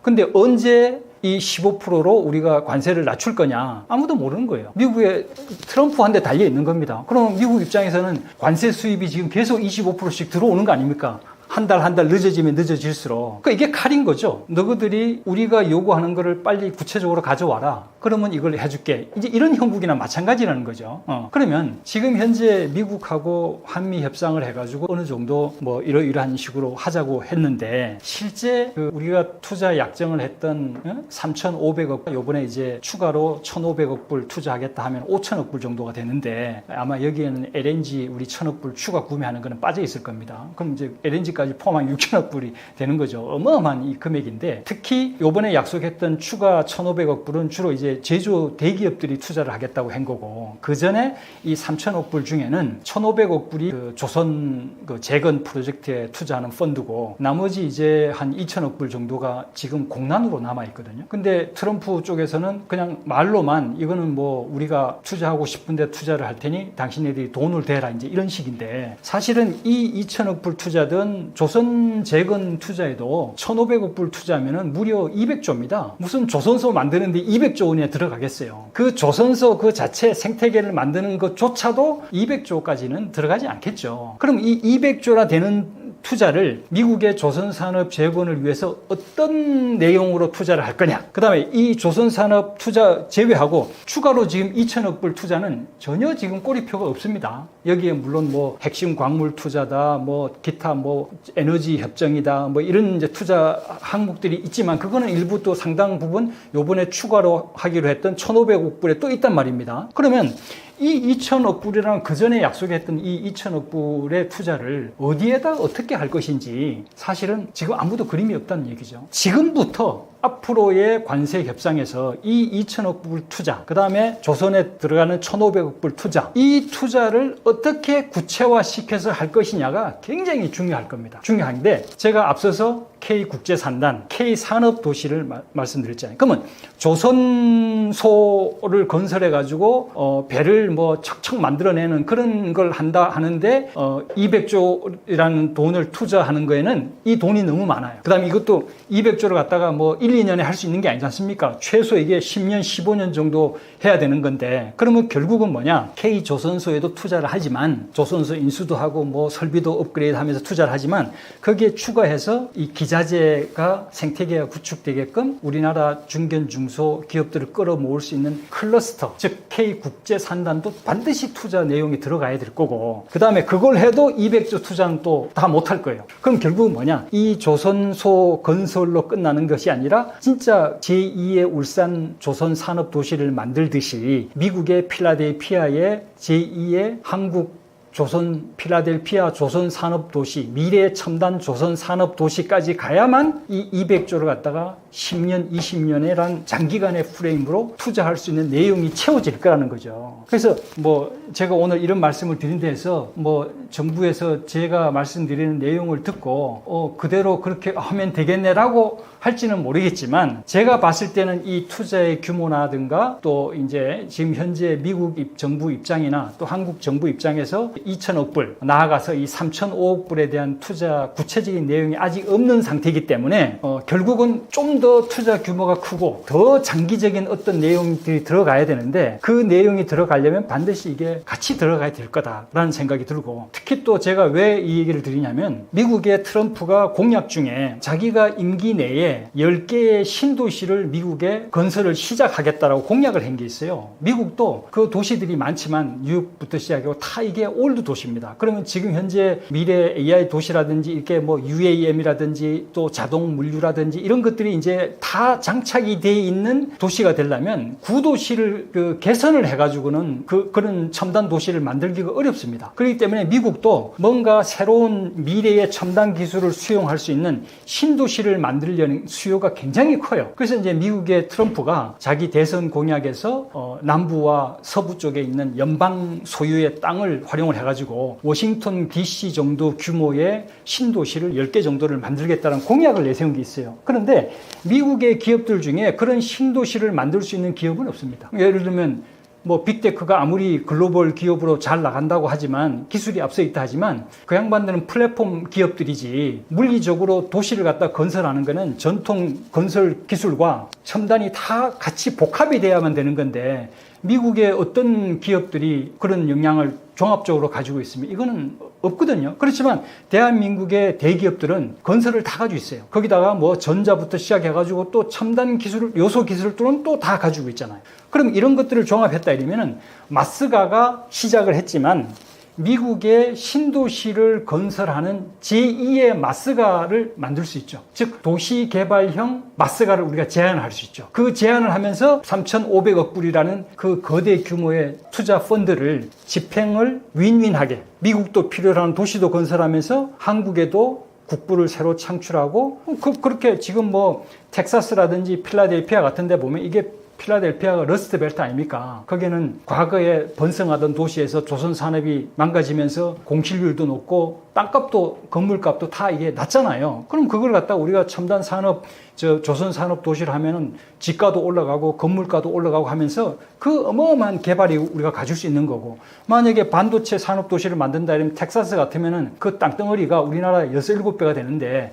근데 언제 이 15%로 우리가 관세를 낮출 거냐? 아무도 모르는 거예요. 미국의 트럼프한테 달려 있는 겁니다. 그럼 미국 입장에서는 관세 수입이 지금 계속 25%씩 들어오는 거 아닙니까? 한 달 늦어지면 늦어질수록. 그러니까 이게 칼인 거죠. 너희들이 우리가 요구하는 거를 빨리 구체적으로 가져와라. 그러면 이걸 해줄게. 이제 이런 형국이나 마찬가지라는 거죠. 그러면 지금 현재 미국하고 한미 협상을 해가지고 어느 정도 뭐 이러이러한 식으로 하자고 했는데, 실제 그 우리가 투자 약정을 했던 3,500억, 요번에 이제 추가로 1,500억 불 투자하겠다 하면 5천억 불 정도가 되는데, 아마 여기에는 LNG 우리 1,000억 불 추가 구매하는 거는 빠져 있을 겁니다. 그럼 이제 LNG까지 포함한 6천억 불이 되는 거죠. 어마어마한 이 금액인데, 특히 요번에 약속했던 추가 1,500억 불은 주로 이제 제조 대기업들이 투자를 하겠다고 한 거고, 그 전에 이 3천억 불 중에는 1,500억 불이 그 조선 그 재건 프로젝트에 투자하는 펀드고, 나머지 이제 한 2천억 불 정도가 지금 공란으로 남아 있거든요. 근데 트럼프 쪽에서는 그냥 말로만 이거는 뭐 우리가 투자하고 싶은데 투자를 할 테니 당신네들이 돈을 대라, 이제 이런 식인데, 사실은 이 2천억 불 투자든 조선 재건 투자에도 1,500억 불 투자하면은 무려 200조입니다. 무슨 조선소 만드는데 200조 원이 부분에 들어가겠어요. 그 조선소 그 자체 생태계를 만드는 것조차도 200조까지는 들어가지 않겠죠. 그럼 이 200조나 되는 투자를 미국의 조선산업 재건을 위해서 어떤 내용으로 투자를 할 거냐. 그 다음에 이 조선산업 투자 제외하고 추가로 지금 2천억 불 투자는 전혀 지금 꼬리표가 없습니다. 여기에 물론 뭐 핵심 광물 투자다, 뭐 기타 뭐 에너지 협정이다, 뭐 이런 이제 투자 항목들이 있지만 그거는 일부 또 상당 부분 요번에 추가로 하기로 했던 1,500억 불에 또 있단 말입니다. 그러면 이 2천억 불이랑 그 전에 약속했던 이 2천억 불의 투자를 어디에다 어떻게 할 것인지 사실은 지금 아무도 그림이 없다는 얘기죠. 지금부터 앞으로의 관세 협상에서 이 2천억 불 투자, 그 다음에 조선에 들어가는 1,500억 불 투자, 이 투자를 어떻게 구체화시켜서 할 것이냐가 굉장히 중요할 겁니다. 중요한데 제가 앞서서 K국제산단, K산업도시를 말씀드렸잖아요. 그러면 조선소를 건설해가지고 배를 뭐 척척 만들어내는 그런 걸 한다 하는데 200조라는 돈을 투자하는 거에는 이 돈이 너무 많아요. 그 다음에 이것도 200조를 갖다가 뭐 1, 2년에 할 수 있는 게 아니지 않습니까? 최소 이게 10년, 15년 정도 해야 되는 건데 그러면 결국은 뭐냐? K조선소에도 투자를 하지만 조선소 인수도 하고 뭐 설비도 업그레이드 하면서 투자를 하지만 거기에 추가해서 이 기자재가 생태계가 구축되게끔 우리나라 중견 중소 기업들을 끌어모을 수 있는 클러스터, 즉 K국제산단도 반드시 투자 내용이 들어가야 될 거고 그 다음에 그걸 해도 200조 투자는 또 다 못할 거예요. 그럼 결국은 뭐냐? 이 조선소 건설로 끝나는 것이 아니라 진짜 제2의 울산 조선산업도시를 만들듯이 미국의 필라델피아의 제2의 한국 조선 필라델피아 조선산업도시, 미래 첨단 조선산업도시까지 가야만 이 200조를 갖다가 10년, 20년이란 장기간의 프레임으로 투자할 수 있는 내용이 채워질 거라는 거죠. 그래서 뭐 제가 오늘 이런 말씀을 드린 데에서 뭐 정부에서 제가 말씀드리는 내용을 듣고 그대로 그렇게 하면 되겠네라고 할지는 모르겠지만 제가 봤을 때는 이 투자의 규모라든가 또 이제 지금 현재 미국 정부 입장이나 또 한국 정부 입장에서 2천억 불 나아가서 이 3,005억 불에 대한 투자 구체적인 내용이 아직 없는 상태이기 때문에 결국은 좀 더 투자 규모가 크고 더 장기적인 어떤 내용들이 들어가야 되는데 그 내용이 들어가려면 반드시 이게 같이 들어가야 될 거다라는 생각이 들고 특히 또 제가 왜 이 얘기를 드리냐면 미국의 트럼프가 공약 중에 자기가 임기 내에 10개의 신도시를 미국에 건설을 시작하겠다라고 공약을 한 게 있어요. 미국도 그 도시들이 많지만 뉴욕부터 시작하고 다 이게 올드 도시입니다. 그러면 지금 현재 미래 AI 도시라든지 이렇게 뭐 UAM이라든지 또 자동 물류라든지 이런 것들이 이제 다 장착이 돼 있는 도시가 되려면 구도시를 개선을 해가지고는 그런 첨단 도시를 만들기가 어렵습니다. 그렇기 때문에 미국도 뭔가 새로운 미래의 첨단 기술을 수용할 수 있는 신도시를 만들려는 수요가 굉장히 커요. 그래서 이제 미국의 트럼프가 자기 대선 공약에서 남부와 서부 쪽에 있는 연방 소유의 땅을 활용을 해가지고 워싱턴 DC 정도 규모의 신도시를 10개 정도를 만들겠다는 공약을 내세운 게 있어요. 그런데 미국의 기업들 중에 그런 신도시를 만들 수 있는 기업은 없습니다. 예를 들면 뭐 빅테크가 아무리 글로벌 기업으로 잘 나간다고 하지만 기술이 앞서 있다 하지만 그 양반들은 플랫폼 기업들이지 물리적으로 도시를 갖다 건설하는 거는 전통 건설 기술과 첨단이 다 같이 복합이 돼야만 되는 건데 미국의 어떤 기업들이 그런 역량을 종합적으로 가지고 있으면 이거는 없거든요. 그렇지만 대한민국의 대기업들은 건설을 다 가지고 있어요. 거기다가 뭐 전자부터 시작해가지고 또 첨단 기술, 요소 기술들은 또 다 가지고 있잖아요. 그럼 이런 것들을 종합했다 이러면은 마스가가 시작을 했지만 미국의 신도시를 건설하는 제2의 마스가를 만들 수 있죠. 즉 도시개발형 마스가를 우리가 제안을 할 수 있죠. 그 제안을 하면서 3,500억 불이라는 그 거대 규모의 투자 펀드를 집행을 윈윈하게 미국도 필요로 하는 도시도 건설하면서 한국에도 국부를 새로 창출하고 그렇게 지금 뭐 텍사스라든지 필라델피아 같은 데 보면 이게 필라델피아가 러스트벨트 아닙니까? 거기는 과거에 번성하던 도시에서 조선 산업이 망가지면서 공실률도 높고 땅값도 건물값도 다 이게 낮잖아요. 그럼 그걸 갖다 우리가 첨단 산업, 조선 산업 도시를 하면은 집가도 올라가고 건물가도 올라가고 하면서 그 어마어마한 개발이 우리가 가질 수 있는 거고 만약에 반도체 산업 도시를 만든다 이러면 텍사스 같으면은 그 땅덩어리가 우리나라 6, 7배가 되는데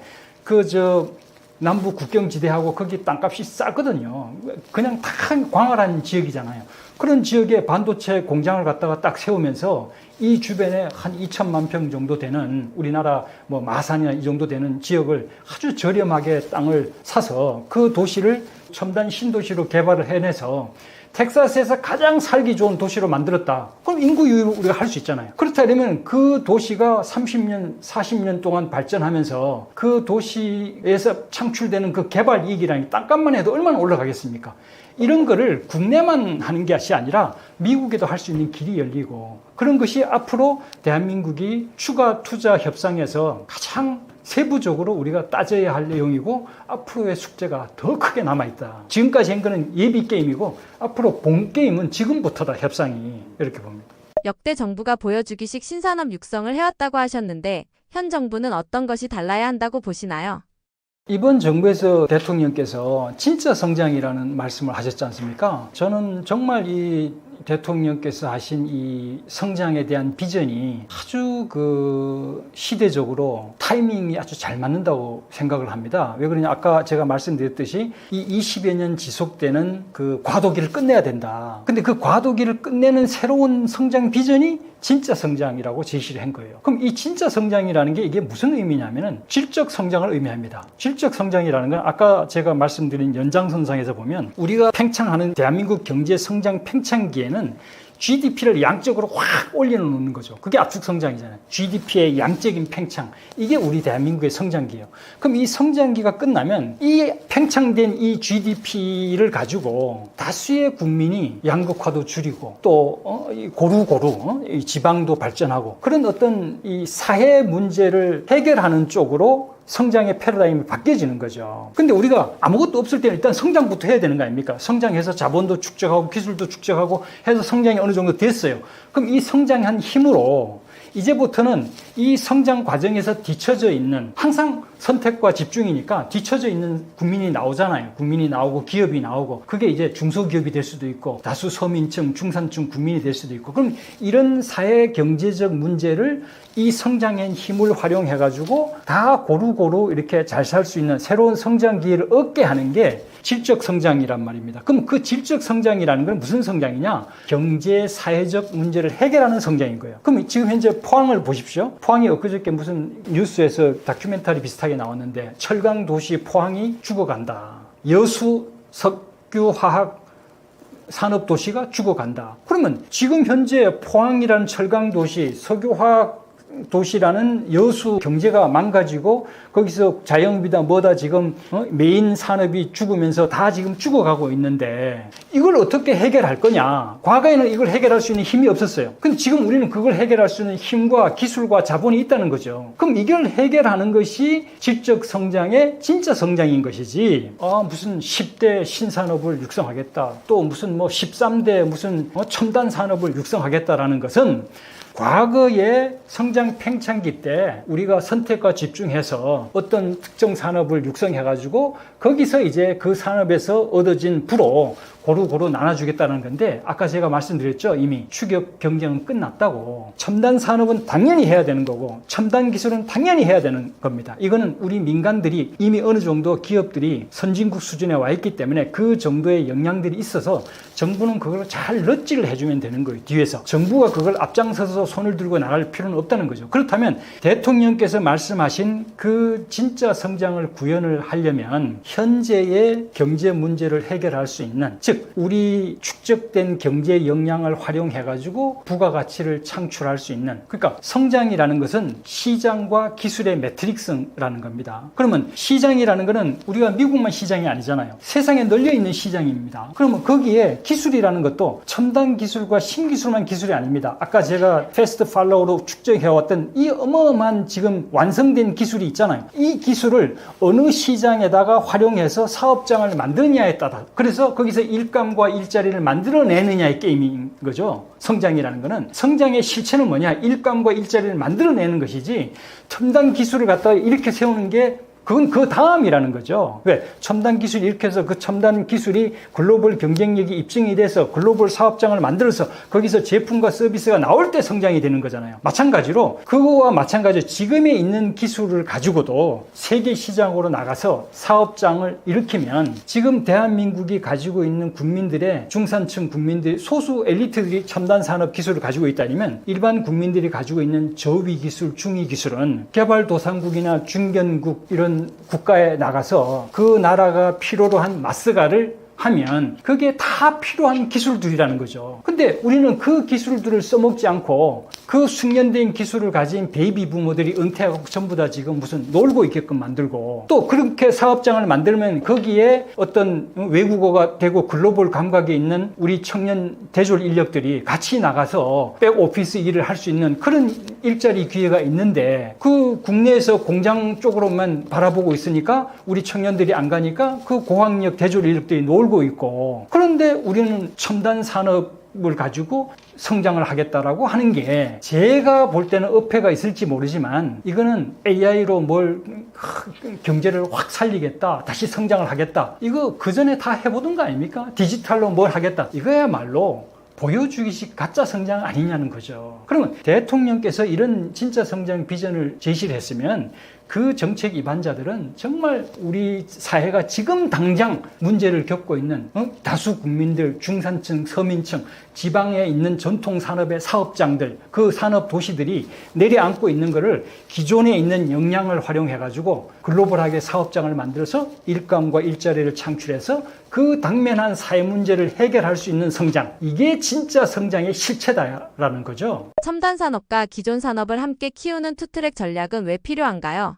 남부 국경지대하고 거기 땅값이 싸거든요. 그냥 다 광활한 지역이잖아요. 그런 지역에 반도체 공장을 갖다가 딱 세우면서 이 주변에 한 2천만 평 정도 되는 우리나라 뭐 마산이나 이 정도 되는 지역을 아주 저렴하게 땅을 사서 그 도시를 첨단 신도시로 개발을 해내서 텍사스에서 가장 살기 좋은 도시로 만들었다. 그럼 인구 유입을 우리가 할 수 있잖아요. 그렇다면 그 도시가 30년, 40년 동안 발전하면서 그 도시에서 창출되는 그 개발 이익이라는 게 땅값만 해도 얼마나 올라가겠습니까? 이런 거를 국내만 하는 것이 아니라 미국에도 할 수 있는 길이 열리고 그런 것이 앞으로 대한민국이 추가 투자 협상에서 가장 세부적으로 우리가 따져야 할 내용이고 앞으로의 숙제가 더 크게 남아있다. 지금까지 한 거는 예비 게임이고 앞으로 본 게임은 지금부터다. 협상이 이렇게 봅니다. 역대 정부가 보여주기식 신산업 육성을 해왔다고 하셨는데 현 정부는 어떤 것이 달라야 한다고 보시나요? 이번 정부에서 대통령께서 진짜 성장이라는 말씀을 하셨지 않습니까? 저는 정말 이 대통령께서 하신 이 성장에 대한 비전이 아주 그 시대적으로 타이밍이 아주 잘 맞는다고 생각을 합니다. 왜 그러냐? 아까 제가 말씀드렸듯이 이 20여 년 지속되는 그 과도기를 끝내야 된다. 근데 그 과도기를 끝내는 새로운 성장 비전이 진짜 성장이라고 제시를 한 거예요. 그럼 이 진짜 성장이라는 게 이게 무슨 의미냐면은 질적 성장을 의미합니다. 질적 성장이라는 건 아까 제가 말씀드린 연장선상에서 보면 우리가 팽창하는 대한민국 경제 성장 팽창기에는 GDP를 양적으로 확 올려놓는 거죠. 그게 압축 성장이잖아요. GDP의 양적인 팽창. 이게 우리 대한민국의 성장기예요. 그럼 이 성장기가 끝나면 이 팽창된 이 GDP를 가지고 다수의 국민이 양극화도 줄이고 또 고루고루 이 지방도 발전하고 그런 어떤 이 사회 문제를 해결하는 쪽으로 성장의 패러다임이 바뀌어지는 거죠. 근데 우리가 아무것도 없을 때는 일단 성장부터 해야 되는 거 아닙니까? 성장해서 자본도 축적하고 기술도 축적하고 해서 성장이 어느 정도 됐어요. 그럼 이 성장한 힘으로 이제부터는 이 성장 과정에서 뒤처져 있는 항상 선택과 집중이니까 뒤처져 있는 국민이 나오잖아요. 국민이 나오고 기업이 나오고 그게 이제 중소기업이 될 수도 있고 다수 서민층, 중산층 국민이 될 수도 있고 그럼 이런 사회 경제적 문제를 이 성장의 힘을 활용해 가지고 다 고루고루 이렇게 잘 살 수 있는 새로운 성장 기회를 얻게 하는 게 질적 성장이란 말입니다. 그럼 그 질적 성장이라는 건 무슨 성장이냐? 경제, 사회적 문제를 해결하는 성장인 거예요. 그럼 지금 현재 포항을 보십시오. 포항이 엊그저께 무슨 뉴스에서 다큐멘터리 비슷하게 나왔는데 철강 도시 포항이 죽어간다. 여수 석유화학 산업 도시가 죽어간다. 그러면 지금 현재 포항이라는 철강 도시, 석유화학 도시라는 여수 경제가 망가지고 거기서 자영업이다 뭐다 지금 메인 산업이 죽으면서 다 지금 죽어가고 있는데 이걸 어떻게 해결할 거냐? 과거에는 이걸 해결할 수 있는 힘이 없었어요. 근데 지금 우리는 그걸 해결할 수 있는 힘과 기술과 자본이 있다는 거죠. 그럼 이걸 해결하는 것이 질적 성장의 진짜 성장인 것이지 무슨 10대 신산업을 육성하겠다 또 무슨 뭐 13대 무슨 첨단 산업을 육성하겠다라는 것은 과거의 성장 팽창기 때 우리가 선택과 집중해서 어떤 특정 산업을 육성해가지고 거기서 이제 그 산업에서 얻어진 부로 고루고루 나눠주겠다는 건데 아까 제가 말씀드렸죠. 이미 추격 경쟁은 끝났다고. 첨단 산업은 당연히 해야 되는 거고 첨단 기술은 당연히 해야 되는 겁니다. 이거는 우리 민간들이 이미 어느 정도 기업들이 선진국 수준에 와 있기 때문에 그 정도의 역량들이 있어서 정부는 그걸 잘 넛질을 해주면 되는 거예요. 뒤에서. 정부가 그걸 앞장서서 손을 들고 나갈 필요는 없다는 거죠. 그렇다면 대통령께서 말씀하신 그 진짜 성장을 구현을 하려면 현재의 경제 문제를 해결할 수 있는 즉 우리 축적된 경제 역량을 활용해가지고 부가가치를 창출할 수 있는 그러니까 성장이라는 것은 시장과 기술의 매트릭스라는 겁니다. 그러면 시장이라는 것은 우리가 미국만 시장이 아니잖아요. 세상에 널려있는 시장입니다. 그러면 거기에 기술이라는 것도 첨단 기술과 신기술만 기술이 아닙니다. 아까 제가 패스트 팔로우로 축적해왔던 이 어마어마한 지금 완성된 기술이 있잖아요. 이 기술을 어느 시장에다가 활용해서 사업장을 만드느냐에 따라 그래서 거기서 일감과 일자리를 만들어내느냐의 게임인 거죠. 성장이라는 거는 성장의 실체는 뭐냐? 일감과 일자리를 만들어내는 것이지 첨단 기술을 갖다가 이렇게 세우는 게 그건 그 다음이라는 거죠. 왜? 첨단 기술이 이렇게 해서 그 첨단 기술이 글로벌 경쟁력이 입증이 돼서 글로벌 사업장을 만들어서 거기서 제품과 서비스가 나올 때 성장이 되는 거잖아요. 마찬가지로 그거와 마찬가지로 지금에 있는 기술을 가지고도 세계 시장으로 나가서 사업장을 일으키면 지금 대한민국이 가지고 있는 국민들의 중산층 국민들 소수 엘리트들이 첨단 산업 기술을 가지고 있다면 일반 국민들이 가지고 있는 저위 기술, 중위 기술은 개발도상국이나 중견국 이런 국가에 나가서 그 나라가 필요로 한 마스가를 하면 그게 다 필요한 기술들이라는 거죠. 근데 우리는 그 기술들을 써먹지 않고 그 숙련된 기술을 가진 베이비 부모들이 은퇴하고 전부 다 지금 무슨 놀고 있게끔 만들고 또 그렇게 사업장을 만들면 거기에 어떤 외국어가 되고 글로벌 감각이 있는 우리 청년 대졸 인력들이 같이 나가서 백오피스 일을 할 수 있는 그런 일자리 기회가 있는데 그 국내에서 공장 쪽으로만 바라보고 있으니까 우리 청년들이 안 가니까 그 고학력 대졸 인력들이 놀고 있고 그런데 우리는 첨단 산업을 가지고 성장을 하겠다라고 하는 게 제가 볼 때는 어폐가 있을지 모르지만 이거는 AI로 뭘 경제를 확 살리겠다 다시 성장을 하겠다 이거 그전에 다 해보던 거 아닙니까? 디지털로 뭘 하겠다 이거야말로 보여주기식 가짜 성장 아니냐는 거죠. 그러면 대통령께서 이런 진짜 성장 비전을 제시를 했으면 그 정책 입안자들은 정말 우리 사회가 지금 당장 문제를 겪고 있는 다수 국민들, 중산층, 서민층, 지방에 있는 전통 산업의 사업장들, 그 산업 도시들이 내려앉고 있는 것을 기존에 있는 역량을 활용해 가지고 글로벌하게 사업장을 만들어서 일감과 일자리를 창출해서 그 당면한 사회 문제를 해결할 수 있는 성장. 이게 진짜 성장의 실체다라는 거죠. 첨단 산업과 기존 산업을 함께 키우는 투트랙 전략은 왜 필요한가요?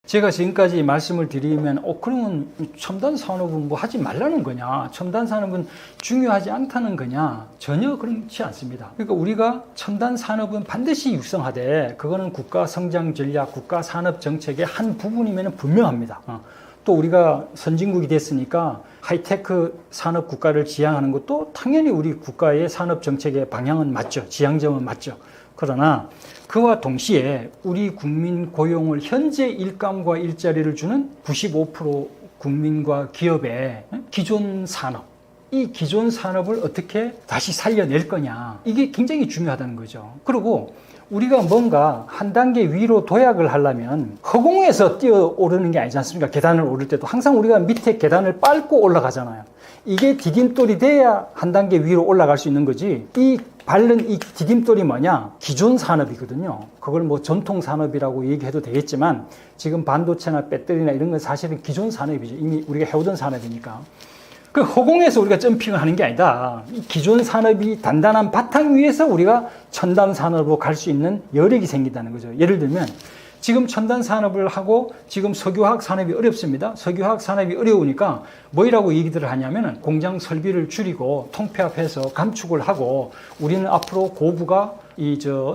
제가 지금까지 말씀을 드리면 그러면 첨단 산업은 뭐 하지 말라는 거냐, 첨단 산업은 중요하지 않다는 거냐, 전혀 그렇지 않습니다. 그러니까 우리가 첨단 산업은 반드시 육성하되 그거는 국가 성장 전략, 국가 산업 정책의 한 부분이면 분명합니다. 또 우리가 선진국이 됐으니까 하이테크 산업 국가를 지향하는 것도 당연히 우리 국가의 산업 정책의 방향은 맞죠. 지향점은 맞죠. 그러나 그와 동시에 우리 국민 고용을 현재 일감과 일자리를 주는 95% 국민과 기업의 기존 산업, 이 기존 산업을 어떻게 다시 살려낼 거냐, 이게 굉장히 중요하다는 거죠. 그리고 우리가 뭔가 한 단계 위로 도약을 하려면 허공에서 뛰어오르는 게 아니지 않습니까? 계단을 오를 때도 항상 우리가 밑에 계단을 밟고 올라가잖아요. 이게 디딤돌이 돼야 한 단계 위로 올라갈 수 있는 거지. 이 밟는 이 디딤돌이 뭐냐? 기존 산업이거든요. 그걸 뭐 전통 산업이라고 얘기해도 되겠지만 지금 반도체나 배터리나 이런 건 사실은 기존 산업이죠. 이미 우리가 해오던 산업이니까. 그 허공에서 우리가 점핑을 하는 게 아니다. 이 기존 산업이 단단한 바탕 위에서 우리가 첨단 산업으로 갈 수 있는 여력이 생긴다는 거죠. 예를 들면 지금 첨단 산업을 하고 지금 석유화학 산업이 어렵습니다. 석유화학 산업이 어려우니까 뭐라고 얘기들을 하냐면은 공장 설비를 줄이고 통폐합해서 감축을 하고 우리는 앞으로 고부가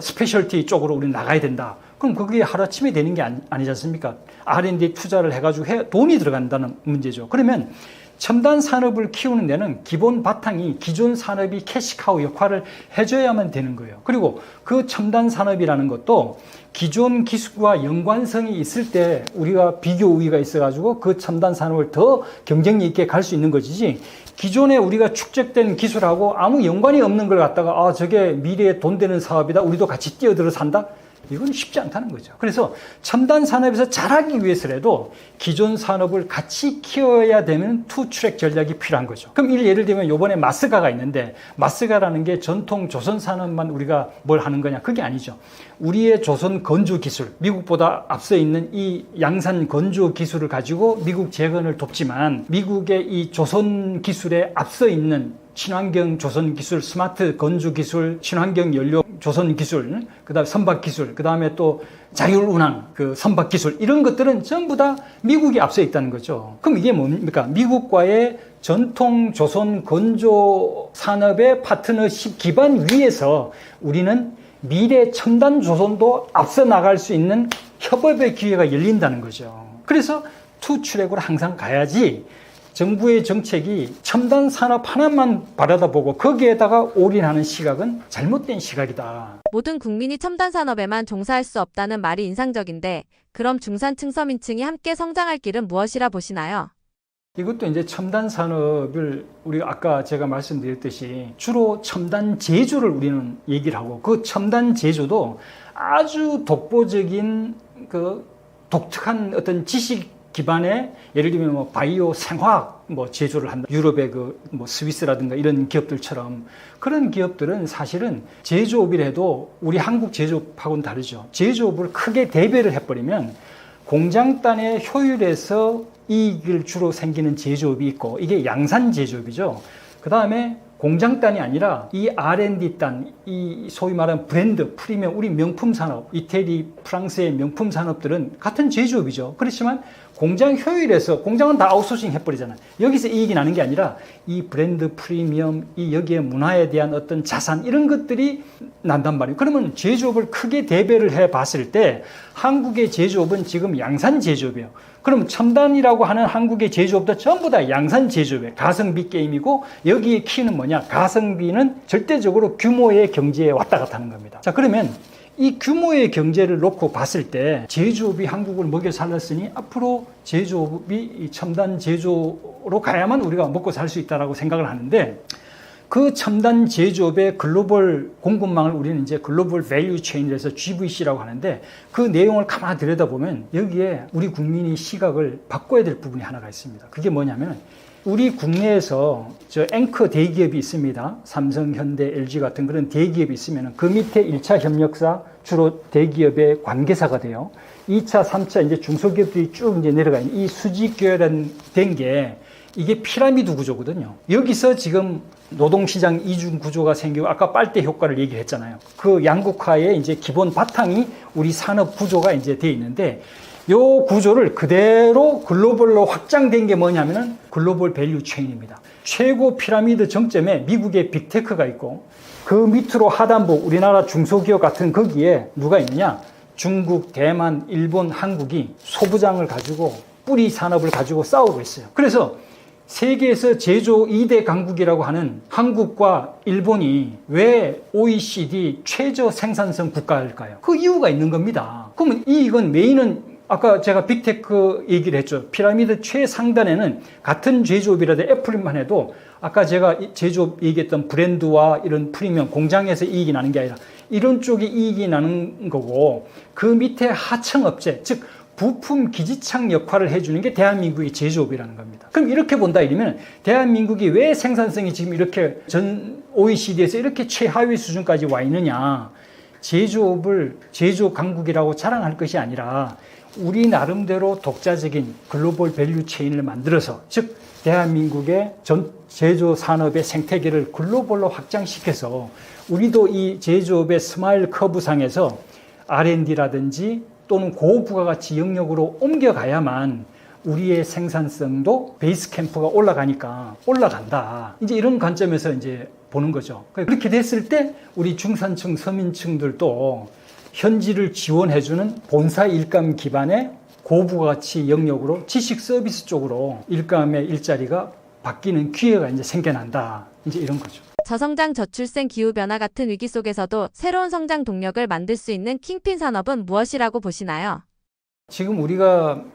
스페셜티 쪽으로 우리는 나가야 된다. 그럼 그게 하루아침에 되는 게 아니지 않습니까? R&D 투자를 해가지고 돈이 들어간다는 문제죠. 그러면 첨단 산업을 키우는 데는 기본 바탕이 기존 산업이 캐시카우 역할을 해줘야만 되는 거예요. 그리고 그 첨단 산업이라는 것도 기존 기술과 연관성이 있을 때 우리가 비교 우위가 있어가지고 그 첨단 산업을 더 경쟁력 있게 갈 수 있는 것이지, 기존에 우리가 축적된 기술하고 아무 연관이 없는 걸 갖다가 저게 미래에 돈 되는 사업이다, 우리도 같이 뛰어들어서 한다? 이건 쉽지 않다는 거죠. 그래서 첨단 산업에서 잘하기 위해서라도 기존 산업을 같이 키워야 되는 투 트랙 전략이 필요한 거죠. 그럼 예를 들면 이번에 마스가가 있는데, 마스가라는 게 전통 조선 산업만 우리가 뭘 하는 거냐? 그게 아니죠. 우리의 조선 건조 기술, 미국보다 앞서 있는 이 양산 건조 기술을 가지고 미국 재건을 돕지만, 미국의 이 조선 기술에 앞서 있는 친환경 조선 기술, 스마트 건조 기술, 친환경 연료 조선 기술, 그다음에 선박 기술, 그다음에 또 자율 운항 선박 기술, 이런 것들은 전부 다 미국이 앞서 있다는 거죠. 그럼 이게 뭡니까? 미국과의 전통 조선 건조 산업의 파트너십 기반 위에서 우리는 미래 첨단 조선도 앞서 나갈 수 있는 협업의 기회가 열린다는 거죠. 그래서 투 트랙으로 항상 가야지 정부의 정책이 첨단 산업 하나만 바라다보고 거기에다가 올인하는 시각은 잘못된 시각이다. 모든 국민이 첨단 산업에만 종사할 수 없다는 말이 인상적인데 그럼 중산층 서민층이 함께 성장할 길은 무엇이라 보시나요? 이것도 이제 첨단 산업을 우리가 아까 제가 말씀드렸듯이 주로 첨단 제조를 우리는 얘기를 하고 그 첨단 제조도 아주 독보적인 그 독특한 어떤 지식 기반의 예를 들면 뭐 바이오 생화학 뭐 제조를 한다. 유럽의 그 뭐 스위스라든가 이런 기업들처럼 그런 기업들은 사실은 제조업이라도 우리 한국 제조업하고는 다르죠. 제조업을 크게 대배를 해버리면 공장단의 효율에서 이익을 주로 생기는 제조업이 있고 이게 양산 제조업이죠. 그 다음에 공장단이 아니라 이 R&D 단, 이 소위 말하는 브랜드, 프리미엄, 우리 명품 산업, 이태리, 프랑스의 명품 산업들은 같은 제조업이죠. 그렇지만 공장 효율에서 공장은 다 아웃소싱 해버리잖아요. 여기서 이익이 나는 게 아니라 이 브랜드 프리미엄, 이 여기에 문화에 대한 어떤 자산 이런 것들이 난단 말이에요. 그러면 제조업을 크게 대배를 해 봤을 때 한국의 제조업은 지금 양산 제조업이에요. 그럼 첨단이라고 하는 한국의 제조업도 전부 다 양산 제조업이에요. 가성비 게임이고 여기에 키는 뭐냐? 가성비는 절대적으로 규모의 경제에 왔다 갔다 하는 겁니다. 자, 그러면 이 규모의 경제를 놓고 봤을 때 제조업이 한국을 먹여 살렸으니 앞으로 제조업이 이 첨단 제조로 가야만 우리가 먹고 살 수 있다라고 생각을 하는데 그 첨단 제조업의 글로벌 공급망을 우리는 이제 글로벌 밸류 체인에서 GVC라고 하는데 그 내용을 가만히 들여다보면 여기에 우리 국민이 시각을 바꿔야 될 부분이 하나가 있습니다. 그게 뭐냐면 우리 국내에서 저 앵커 대기업이 있습니다. 삼성, 현대, LG 같은 그런 대기업이 있으면 그 밑에 1차 협력사 주로 대기업의 관계사가 돼요. 2차, 3차 이제 중소기업들이 쭉 이제 내려가 있는 이 수직교열된 게 이게 피라미드 구조거든요. 여기서 지금 노동시장 이중 구조가 생기고 아까 빨대 효과를 얘기했잖아요. 그 양극화의 이제 기본 바탕이 우리 산업 구조가 이제 돼 있는데 요 구조를 그대로 글로벌로 확장된 게 뭐냐면은 글로벌 밸류 체인입니다. 최고 피라미드 정점에 미국의 빅테크가 있고 그 밑으로 하단부 우리나라 중소기업 같은 거기에 누가 있느냐? 중국, 대만, 일본, 한국이 소부장을 가지고 뿌리 산업을 가지고 싸우고 있어요. 그래서 세계에서 제조 2대 강국이라고 하는 한국과 일본이 왜 OECD 최저 생산성 국가일까요? 그 이유가 있는 겁니다. 그러면 이건 메인은 아까 제가 빅테크 얘기를 했죠. 피라미드 최상단에는 같은 제조업이라도 애플만 해도 아까 제가 제조업 얘기했던 브랜드와 이런 프리미엄 공장에서 이익이 나는 게 아니라 이런 쪽이 이익이 나는 거고 그 밑에 하청업체 즉 부품 기지창 역할을 해주는 게 대한민국의 제조업이라는 겁니다. 그럼 이렇게 본다 이러면 대한민국이 왜 생산성이 지금 이렇게 전 OECD에서 이렇게 최하위 수준까지 와 있느냐. 제조업을 제조 강국이라고 자랑할 것이 아니라 우리 나름대로 독자적인 글로벌 밸류 체인을 만들어서 즉 대한민국의 전 제조 산업의 생태계를 글로벌로 확장시켜서 우리도 이 제조업의 스마일 커브상에서 R&D라든지 또는 고부가가치 영역으로 옮겨가야만 우리의 생산성도 베이스 캠프가 올라가니까 올라간다. 이제 이런 관점에서 이제 보는 거죠. 그렇게 됐을 때 우리 중산층, 서민층들도 현지를 지원해주는 본사 일감 기반의 고부가치 영역으로 지식 서비스 쪽으로 일감의 일자리가 바뀌는 기회가 이제 생겨난다. 이제 이런 거죠. 저성장 저출생 기후변화 같은 위기 속에서도 새로운 성장 동력을 만들 수 있는 킹핀 산업은 무엇이라고 보시나요? 지금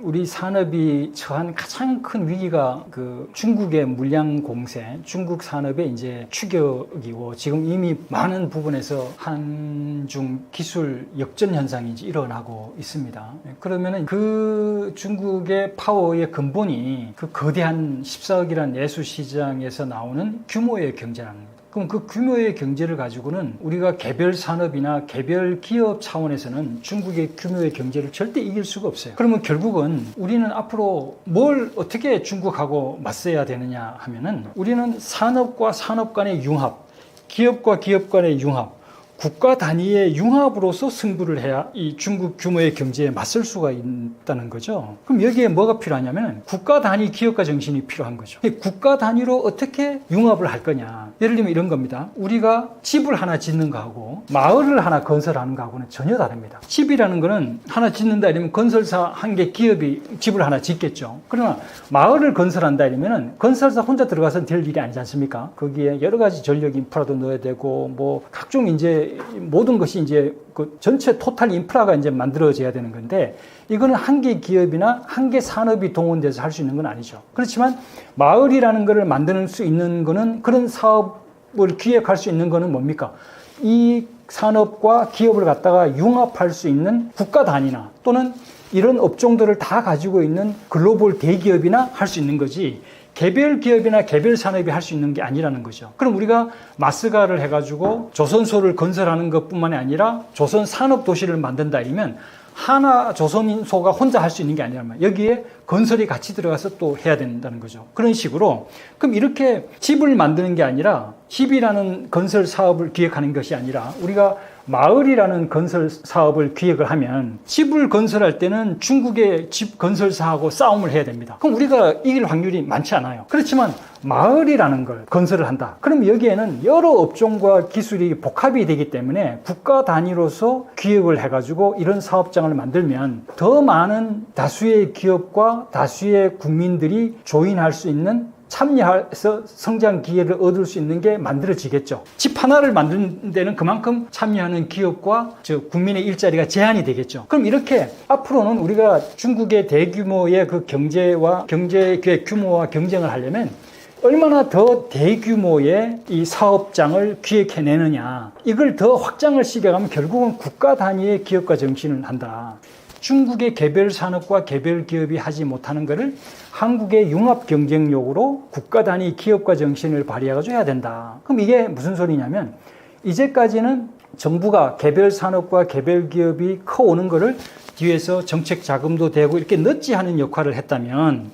우리 산업이 처한 가장 큰 위기가 그 중국의 물량 공세, 중국 산업의 이제 추격이고 지금 이미 많은 부분에서 한중 기술 역전 현상이 이제 일어나고 있습니다. 그러면은 그 중국의 파워의 근본이 그 거대한 14억이라는 내수 시장에서 나오는 규모의 경제라는 겁니다. 그럼 그 규모의 경제를 가지고는 우리가 개별 산업이나 개별 기업 차원에서는 중국의 규모의 경제를 절대 이길 수가 없어요. 그러면 결국은 우리는 앞으로 뭘 어떻게 중국하고 맞서야 되느냐 하면은 우리는 산업과 산업 간의 융합, 기업과 기업 간의 융합, 국가 단위의 융합으로서 승부를 해야 이 중국 규모의 경제에 맞설 수가 있다는 거죠. 그럼 여기에 뭐가 필요하냐면 국가 단위 기업가 정신이 필요한 거죠. 국가 단위로 어떻게 융합을 할 거냐. 예를 들면 이런 겁니다. 우리가 집을 하나 짓는 거하고 마을을 하나 건설하는 거하고는 전혀 다릅니다. 집이라는 거는 하나 짓는다 이러면 건설사 한 개 기업이 집을 하나 짓겠죠. 그러나 마을을 건설한다 이러면 건설사 혼자 들어가서는 될 일이 아니지 않습니까? 거기에 여러 가지 전력 인프라도 넣어야 되고 뭐 각종 이제 이게 모든 것이 이제 그 전체 토탈 인프라가 이제 만들어져야 되는 건데 이거는 한 개 기업이나 한 개 산업이 동원돼서 할 수 있는 건 아니죠. 그렇지만 마을이라는 것을 만들 수 있는 거는 그런 사업을 기획할 수 있는 거는 뭡니까? 이 산업과 기업을 갖다가 융합할 수 있는 국가 단위나 또는 이런 업종들을 다 가지고 있는 글로벌 대기업이나 할 수 있는 거지 개별 기업이나 개별 산업이 할 수 있는 게 아니라는 거죠. 그럼 우리가 마스가를 해가지고 조선소를 건설하는 것뿐만이 아니라 조선 산업 도시를 만든다 이러면 하나 조선소가 혼자 할 수 있는 게 아니라면 여기에 건설이 같이 들어가서 또 해야 된다는 거죠. 그런 식으로 그럼 이렇게 집을 만드는 게 아니라 집이라는 건설 사업을 기획하는 것이 아니라 우리가 마을이라는 건설 사업을 기획을 하면 집을 건설할 때는 중국의 집 건설사하고 싸움을 해야 됩니다. 그럼 우리가 이길 확률이 많지 않아요. 그렇지만 마을이라는 걸 건설을 한다. 그럼 여기에는 여러 업종과 기술이 복합이 되기 때문에 국가 단위로서 기획을 해가지고 이런 사업장을 만들면 더 많은 다수의 기업과 다수의 국민들이 조인할 수 있는 참여해서 성장 기회를 얻을 수 있는 게 만들어지겠죠. 집 하나를 만드는 데는 그만큼 참여하는 기업과 국민의 일자리가 제한이 되겠죠. 그럼 이렇게 앞으로는 우리가 중국의 대규모의 그 경제와 경제의 규모와 경쟁을 하려면 얼마나 더 대규모의 이 사업장을 기획해내느냐. 이걸 더 확장을 시켜가면 결국은 국가 단위의 기업가 정신을 한다. 중국의 개별 산업과 개별 기업이 하지 못하는 것을 한국의 융합 경쟁력으로 국가 단위 기업가 정신을 발휘해가지고 해야 된다. 그럼 이게 무슨 소리냐면 이제까지는 정부가 개별 산업과 개별 기업이 커오는 것을 뒤에서 정책 자금도 되고 이렇게 넣지 하는 역할을 했다면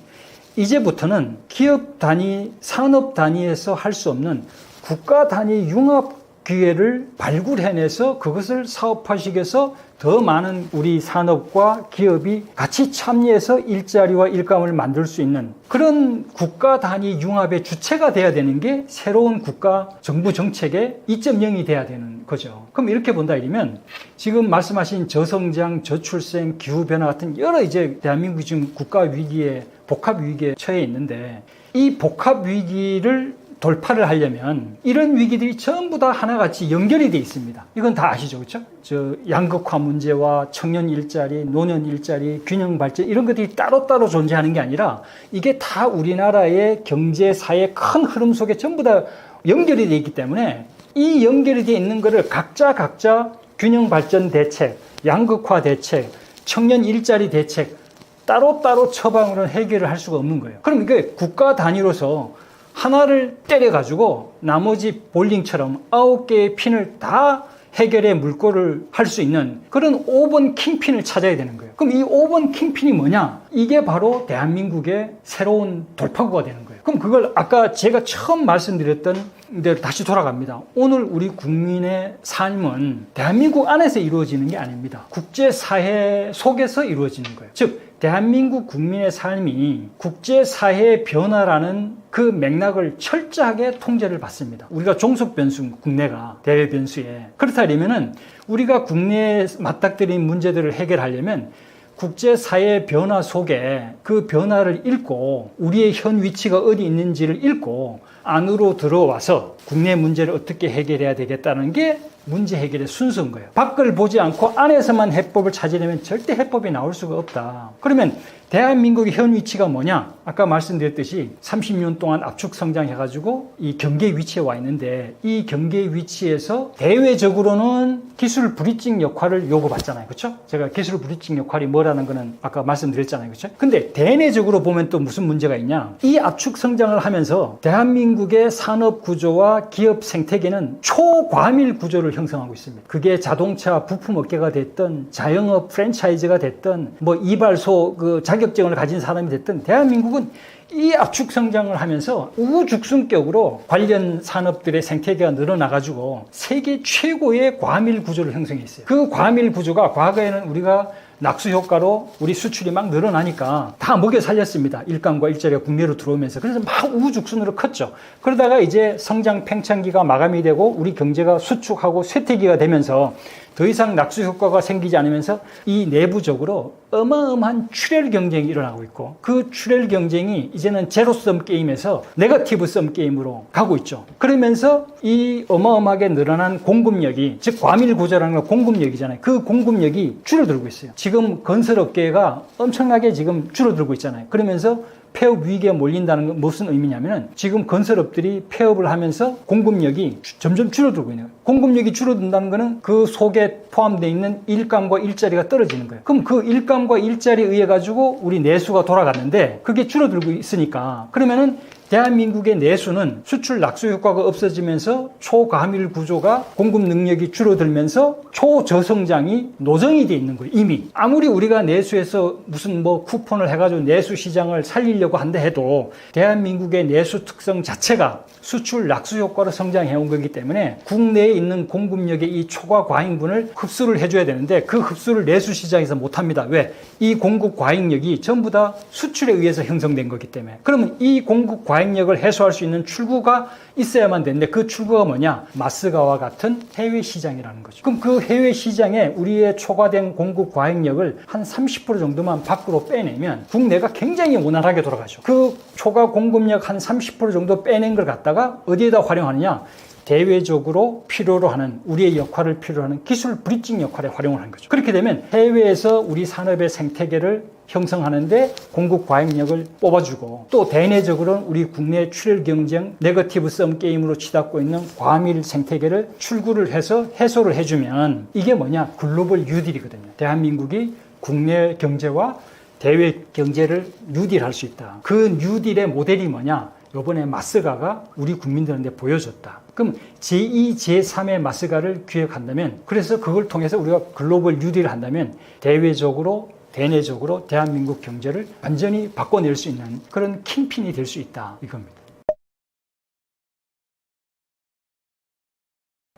이제부터는 기업 단위, 산업 단위에서 할 수 없는 국가 단위 융합 기회를 발굴해내서 그것을 사업화시켜서 더 많은 우리 산업과 기업이 같이 참여해서 일자리와 일감을 만들 수 있는 그런 국가 단위 융합의 주체가 돼야 되는 게 새로운 국가 정부 정책의 2.0이 돼야 되는 거죠. 그럼 이렇게 본다 이러면 지금 말씀하신 저성장, 저출생, 기후변화 같은 여러 이제 대한민국이 지금 국가 위기에 복합 위기에 처해 있는데 이 복합 위기를 돌파를 하려면 이런 위기들이 전부 다 하나같이 연결이 돼 있습니다. 이건 다 아시죠, 그렇죠? 양극화 문제와 청년 일자리, 노년 일자리, 균형 발전 이런 것들이 따로따로 존재하는 게 아니라 이게 다 우리나라의 경제, 사회 큰 흐름 속에 전부 다 연결이 돼 있기 때문에 이 연결이 돼 있는 거를 각자 균형 발전 대책, 양극화 대책, 청년 일자리 대책 따로따로 처방으로 해결을 할 수가 없는 거예요. 그럼 이게 국가 단위로서 하나를 때려가지고 나머지 볼링처럼 9개의 핀을 다 해결의 물꼬를 할 수 있는 그런 5번 킹핀을 찾아야 되는 거예요. 그럼 이 5번 킹핀이 뭐냐? 이게 바로 대한민국의 새로운 돌파구가 되는 거예요. 그럼 그걸 아까 제가 처음 말씀드렸던 대로 다시 돌아갑니다. 오늘 우리 국민의 삶은 대한민국 안에서 이루어지는 게 아닙니다. 국제사회 속에서 이루어지는 거예요. 즉 대한민국 국민의 삶이 국제사회의 변화라는 그 맥락을 철저하게 통제를 받습니다. 우리가 종속 변수, 국내가 대외 변수에. 그렇다면은 우리가 국내에 맞닥뜨린 문제들을 해결하려면 국제사회 변화 속에 그 변화를 읽고 우리의 현 위치가 어디 있는지를 읽고 안으로 들어와서 국내 문제를 어떻게 해결해야 되겠다는 게 문제 해결의 순서인 거예요. 밖을 보지 않고 안에서만 해법을 찾으려면 절대 해법이 나올 수가 없다. 그러면 대한민국의 현 위치가 뭐냐? 아까 말씀드렸듯이 30년 동안 압축 성장해가지고 이 경계 위치에 와 있는데 이 경계 위치에서 대외적으로는 기술 브리징 역할을 요구받잖아요. 그렇죠? 제가 기술 브리징 역할이 뭐라는 거는 아까 말씀드렸잖아요. 그렇죠? 근데 대내적으로 보면 또 무슨 문제가 있냐? 이 압축 성장을 하면서 대한민국의 산업 구조와 기업 생태계는 초과밀 구조를 형성하고 있습니다. 그게 자동차 부품 업계가 됐든 자영업 프랜차이즈가 됐든 뭐 이발소 그 자격증을 가진 사람이 됐든 대한민국은 이 압축 성장을 하면서 우죽순격으로 관련 산업들의 생태계가 늘어나가지고 세계 최고의 과밀 구조를 형성했어요. 그 과밀 구조가 과거에는 우리가 낙수 효과로 우리 수출이 막 늘어나니까 다 먹여 살렸습니다. 일감과 일자리가 국내로 들어오면서. 그래서 막 우후죽순으로 컸죠. 그러다가 이제 성장 팽창기가 마감이 되고 우리 경제가 수축하고 쇠퇴기가 되면서 더 이상 낙수 효과가 생기지 않으면서 이 내부적으로 어마어마한 출혈 경쟁이 일어나고 있고, 그 출혈 경쟁이 이제는 제로섬 게임에서 네거티브 섬 게임으로 가고 있죠. 그러면서 이 어마어마하게 늘어난 공급력이, 즉 과밀 구조라는 건 공급력이잖아요. 그 공급력이 줄어들고 있어요. 지금 건설업계가 엄청나게 지금 줄어들고 있잖아요. 그러면서 폐업 위기에 몰린다는 건 무슨 의미냐면은, 지금 건설업들이 폐업을 하면서 공급력이 점점 줄어들고 있는 거예요. 공급력이 줄어든다는 거는 그 속에 포함되어 있는 일감과 일자리가 떨어지는 거예요. 그럼 그 일감과 일자리에 의해 가지고 우리 내수가 돌아갔는데 그게 줄어들고 있으니까, 그러면은 대한민국의 내수는 수출 낙수 효과가 없어지면서 초과밀 구조가 공급 능력이 줄어들면서 초저성장이 노정이 돼 있는 거예요. 이미 아무리 우리가 내수에서 무슨 뭐 쿠폰을 해가지고 내수 시장을 살리려고 한다 해도 대한민국의 내수 특성 자체가 수출 낙수 효과로 성장해 온 거기 때문에 국내에 있는 공급력의 이 초과 과잉분을 흡수를 해줘야 되는데, 그 흡수를 내수 시장에서 못합니다. 왜? 이 공급 과잉력이 전부 다 수출에 의해서 형성된 거기 때문에. 그러면 이 공급 과잉력을 해소할 수 있는 출구가 있어야만 되는데, 그 출구가 뭐냐? 마스가와 같은 해외 시장이라는 거죠. 그럼 그 해외 시장에 우리의 초과된 공급 과잉력을 한 30% 정도만 밖으로 빼내면 국내가 굉장히 원활하게 돌아가죠. 그 초과 공급력 한 30% 정도 빼낸 걸 갖다가 어디에다 활용하느냐? 대외적으로 필요로 하는, 우리의 역할을 필요로 하는 기술 브리징 역할에 활용을 하는 거죠. 그렇게 되면 해외에서 우리 산업의 생태계를 형성하는데 공급 과잉력을 뽑아주고, 또 대내적으로는 우리 국내 출혈 경쟁, 네거티브 썸 게임으로 치닫고 있는 과밀 생태계를 출구를 해서 해소를 해주면, 이게 뭐냐? 글로벌 뉴딜이거든요. 대한민국이 국내 경제와 대외 경제를 뉴딜할 수 있다. 그 뉴딜의 모델이 뭐냐? 이번에 마스가가 우리 국민들한테 보여줬다. 그럼 제2, 제3의 마스가를 기획한다면, 그래서 그걸 통해서 우리가 글로벌 뉴딜을 한다면 대외적으로, 대내적으로 대한민국 경제를 완전히 바꿔낼 수 있는 그런 킹핀이 될 수 있다, 이겁니다.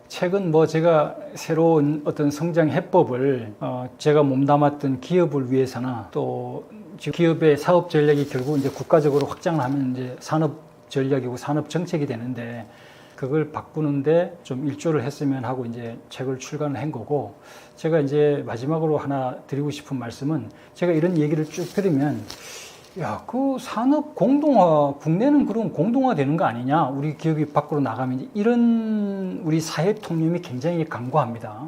최근 제가 새로운 어떤 성장 해법을 제가 몸담았던 기업을 위해서나, 또 지금 기업의 사업 전략이 결국 이제 국가적으로 확장을 하면 이제 산업 전략이고 산업 정책이 되는데, 그걸 바꾸는데 좀 일조를 했으면 하고 이제 책을 출간을 한 거고, 제가 이제 마지막으로 하나 드리고 싶은 말씀은, 제가 이런 얘기를 쭉 들으면, 야, 그 산업 공동화, 국내는 그럼 공동화 되는 거 아니냐? 우리 기업이 밖으로 나가면, 이런 우리 사회 통념이 굉장히 강고합니다.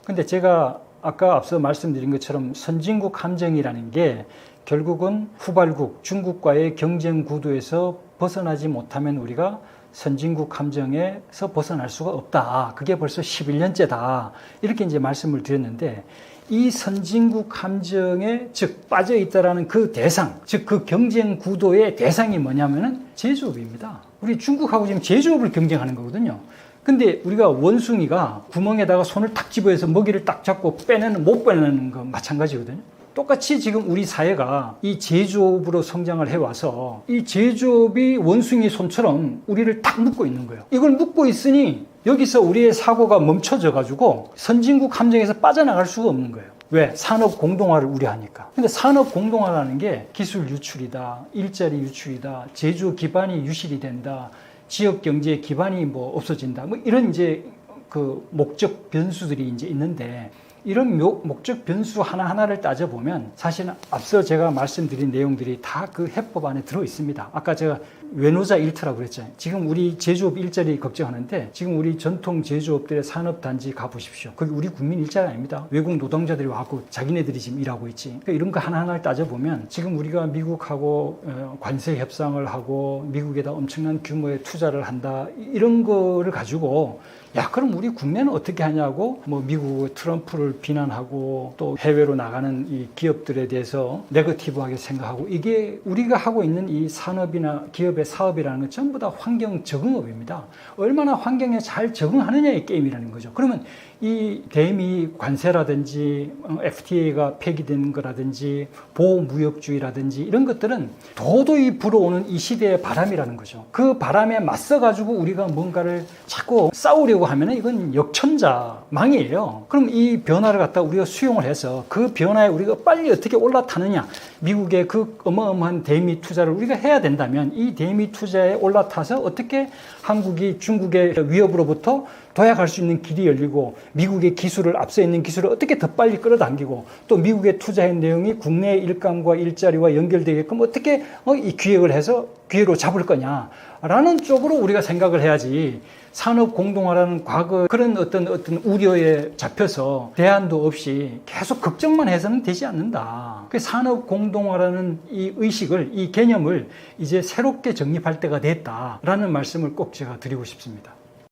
근데 제가 아까 앞서 말씀드린 것처럼 선진국 함정이라는 게 결국은 후발국, 중국과의 경쟁 구도에서 벗어나지 못하면 우리가 선진국 함정에서 벗어날 수가 없다. 그게 벌써 11년째다. 이렇게 이제 말씀을 드렸는데, 이 선진국 함정에 즉 빠져 있다라는 그 대상, 즉 그 경쟁 구도의 대상이 뭐냐면은 제조업입니다. 우리 중국하고 지금 제조업을 경쟁하는 거거든요. 근데 우리가 원숭이가 구멍에다가 손을 탁 집어서 먹이를 딱 잡고 못 빼내는 거 마찬가지거든요. 똑같이 지금 우리 사회가 이 제조업으로 성장을 해와서 이 제조업이 원숭이 손처럼 우리를 딱 묶고 있는 거예요. 이걸 묶고 있으니 여기서 우리의 사고가 멈춰져 가지고 선진국 함정에서 빠져나갈 수가 없는 거예요. 왜? 산업 공동화를 우려하니까. 근데 산업 공동화라는 게 기술 유출이다, 일자리 유출이다, 제조 기반이 유실이 된다, 지역 경제 기반이 없어진다, 이런 이제 그 목적 변수들이 이제 있는데, 이런 목적 변수 하나하나를 따져보면 사실은 앞서 제가 말씀드린 내용들이 다 그 해법 안에 들어 있습니다. 아까 제가 외노자 일터라고 그랬잖아요. 지금 우리 제조업 일자리 걱정하는데, 지금 우리 전통 제조업들의 산업단지 가보십시오. 거기 우리 국민 일자리 아닙니다. 외국 노동자들이 와서 자기네들이 지금 일하고 있지. 그러니까 이런 거 하나하나를 따져보면, 지금 우리가 미국하고 관세 협상을 하고 미국에다 엄청난 규모의 투자를 한다, 이런 거를 가지고, 야, 그럼 우리 국내는 어떻게 하냐고 미국 트럼프를 비난하고, 또 해외로 나가는 이 기업들에 대해서 네거티브하게 생각하고, 이게 우리가 하고 있는 이 산업이나 기업의 사업이라는 건 전부 다 환경 적응업입니다. 얼마나 환경에 잘 적응하느냐의 게임이라는 거죠. 그러면 이 대미 관세라든지 FTA가 폐기된 거라든지 보호무역주의라든지 이런 것들은 도도히 불어오는 이 시대의 바람이라는 거죠. 그 바람에 맞서 가지고 우리가 뭔가를 자꾸 싸우려고 하면 이건 역천자 망이에요. 그럼 이 변화를 갖다 우리가 수용을 해서 그 변화에 우리가 빨리 어떻게 올라타느냐, 미국의 그 어마어마한 대미 투자를 우리가 해야 된다면 이 대미 투자에 올라타서 어떻게 한국이 중국의 위협으로부터 도약할 수 있는 길이 열리고 미국의 기술을 앞서 있는 기술을 어떻게 더 빨리 끌어당기고 또 미국의 투자의 내용이 국내 일감과 일자리와 연결되게끔 어떻게 이 기획을 해서 기회로 잡을 거냐라는 쪽으로 우리가 생각을 해야지, 산업 공동화라는 과거 그런 어떤 우려에 잡혀서 대안도 없이 계속 걱정만 해서는 되지 않는다. 그 산업 공동화라는 이 의식을, 이 개념을 이제 새롭게 정립할 때가 됐다라는 말씀을 꼭 제가 드리고 싶습니다.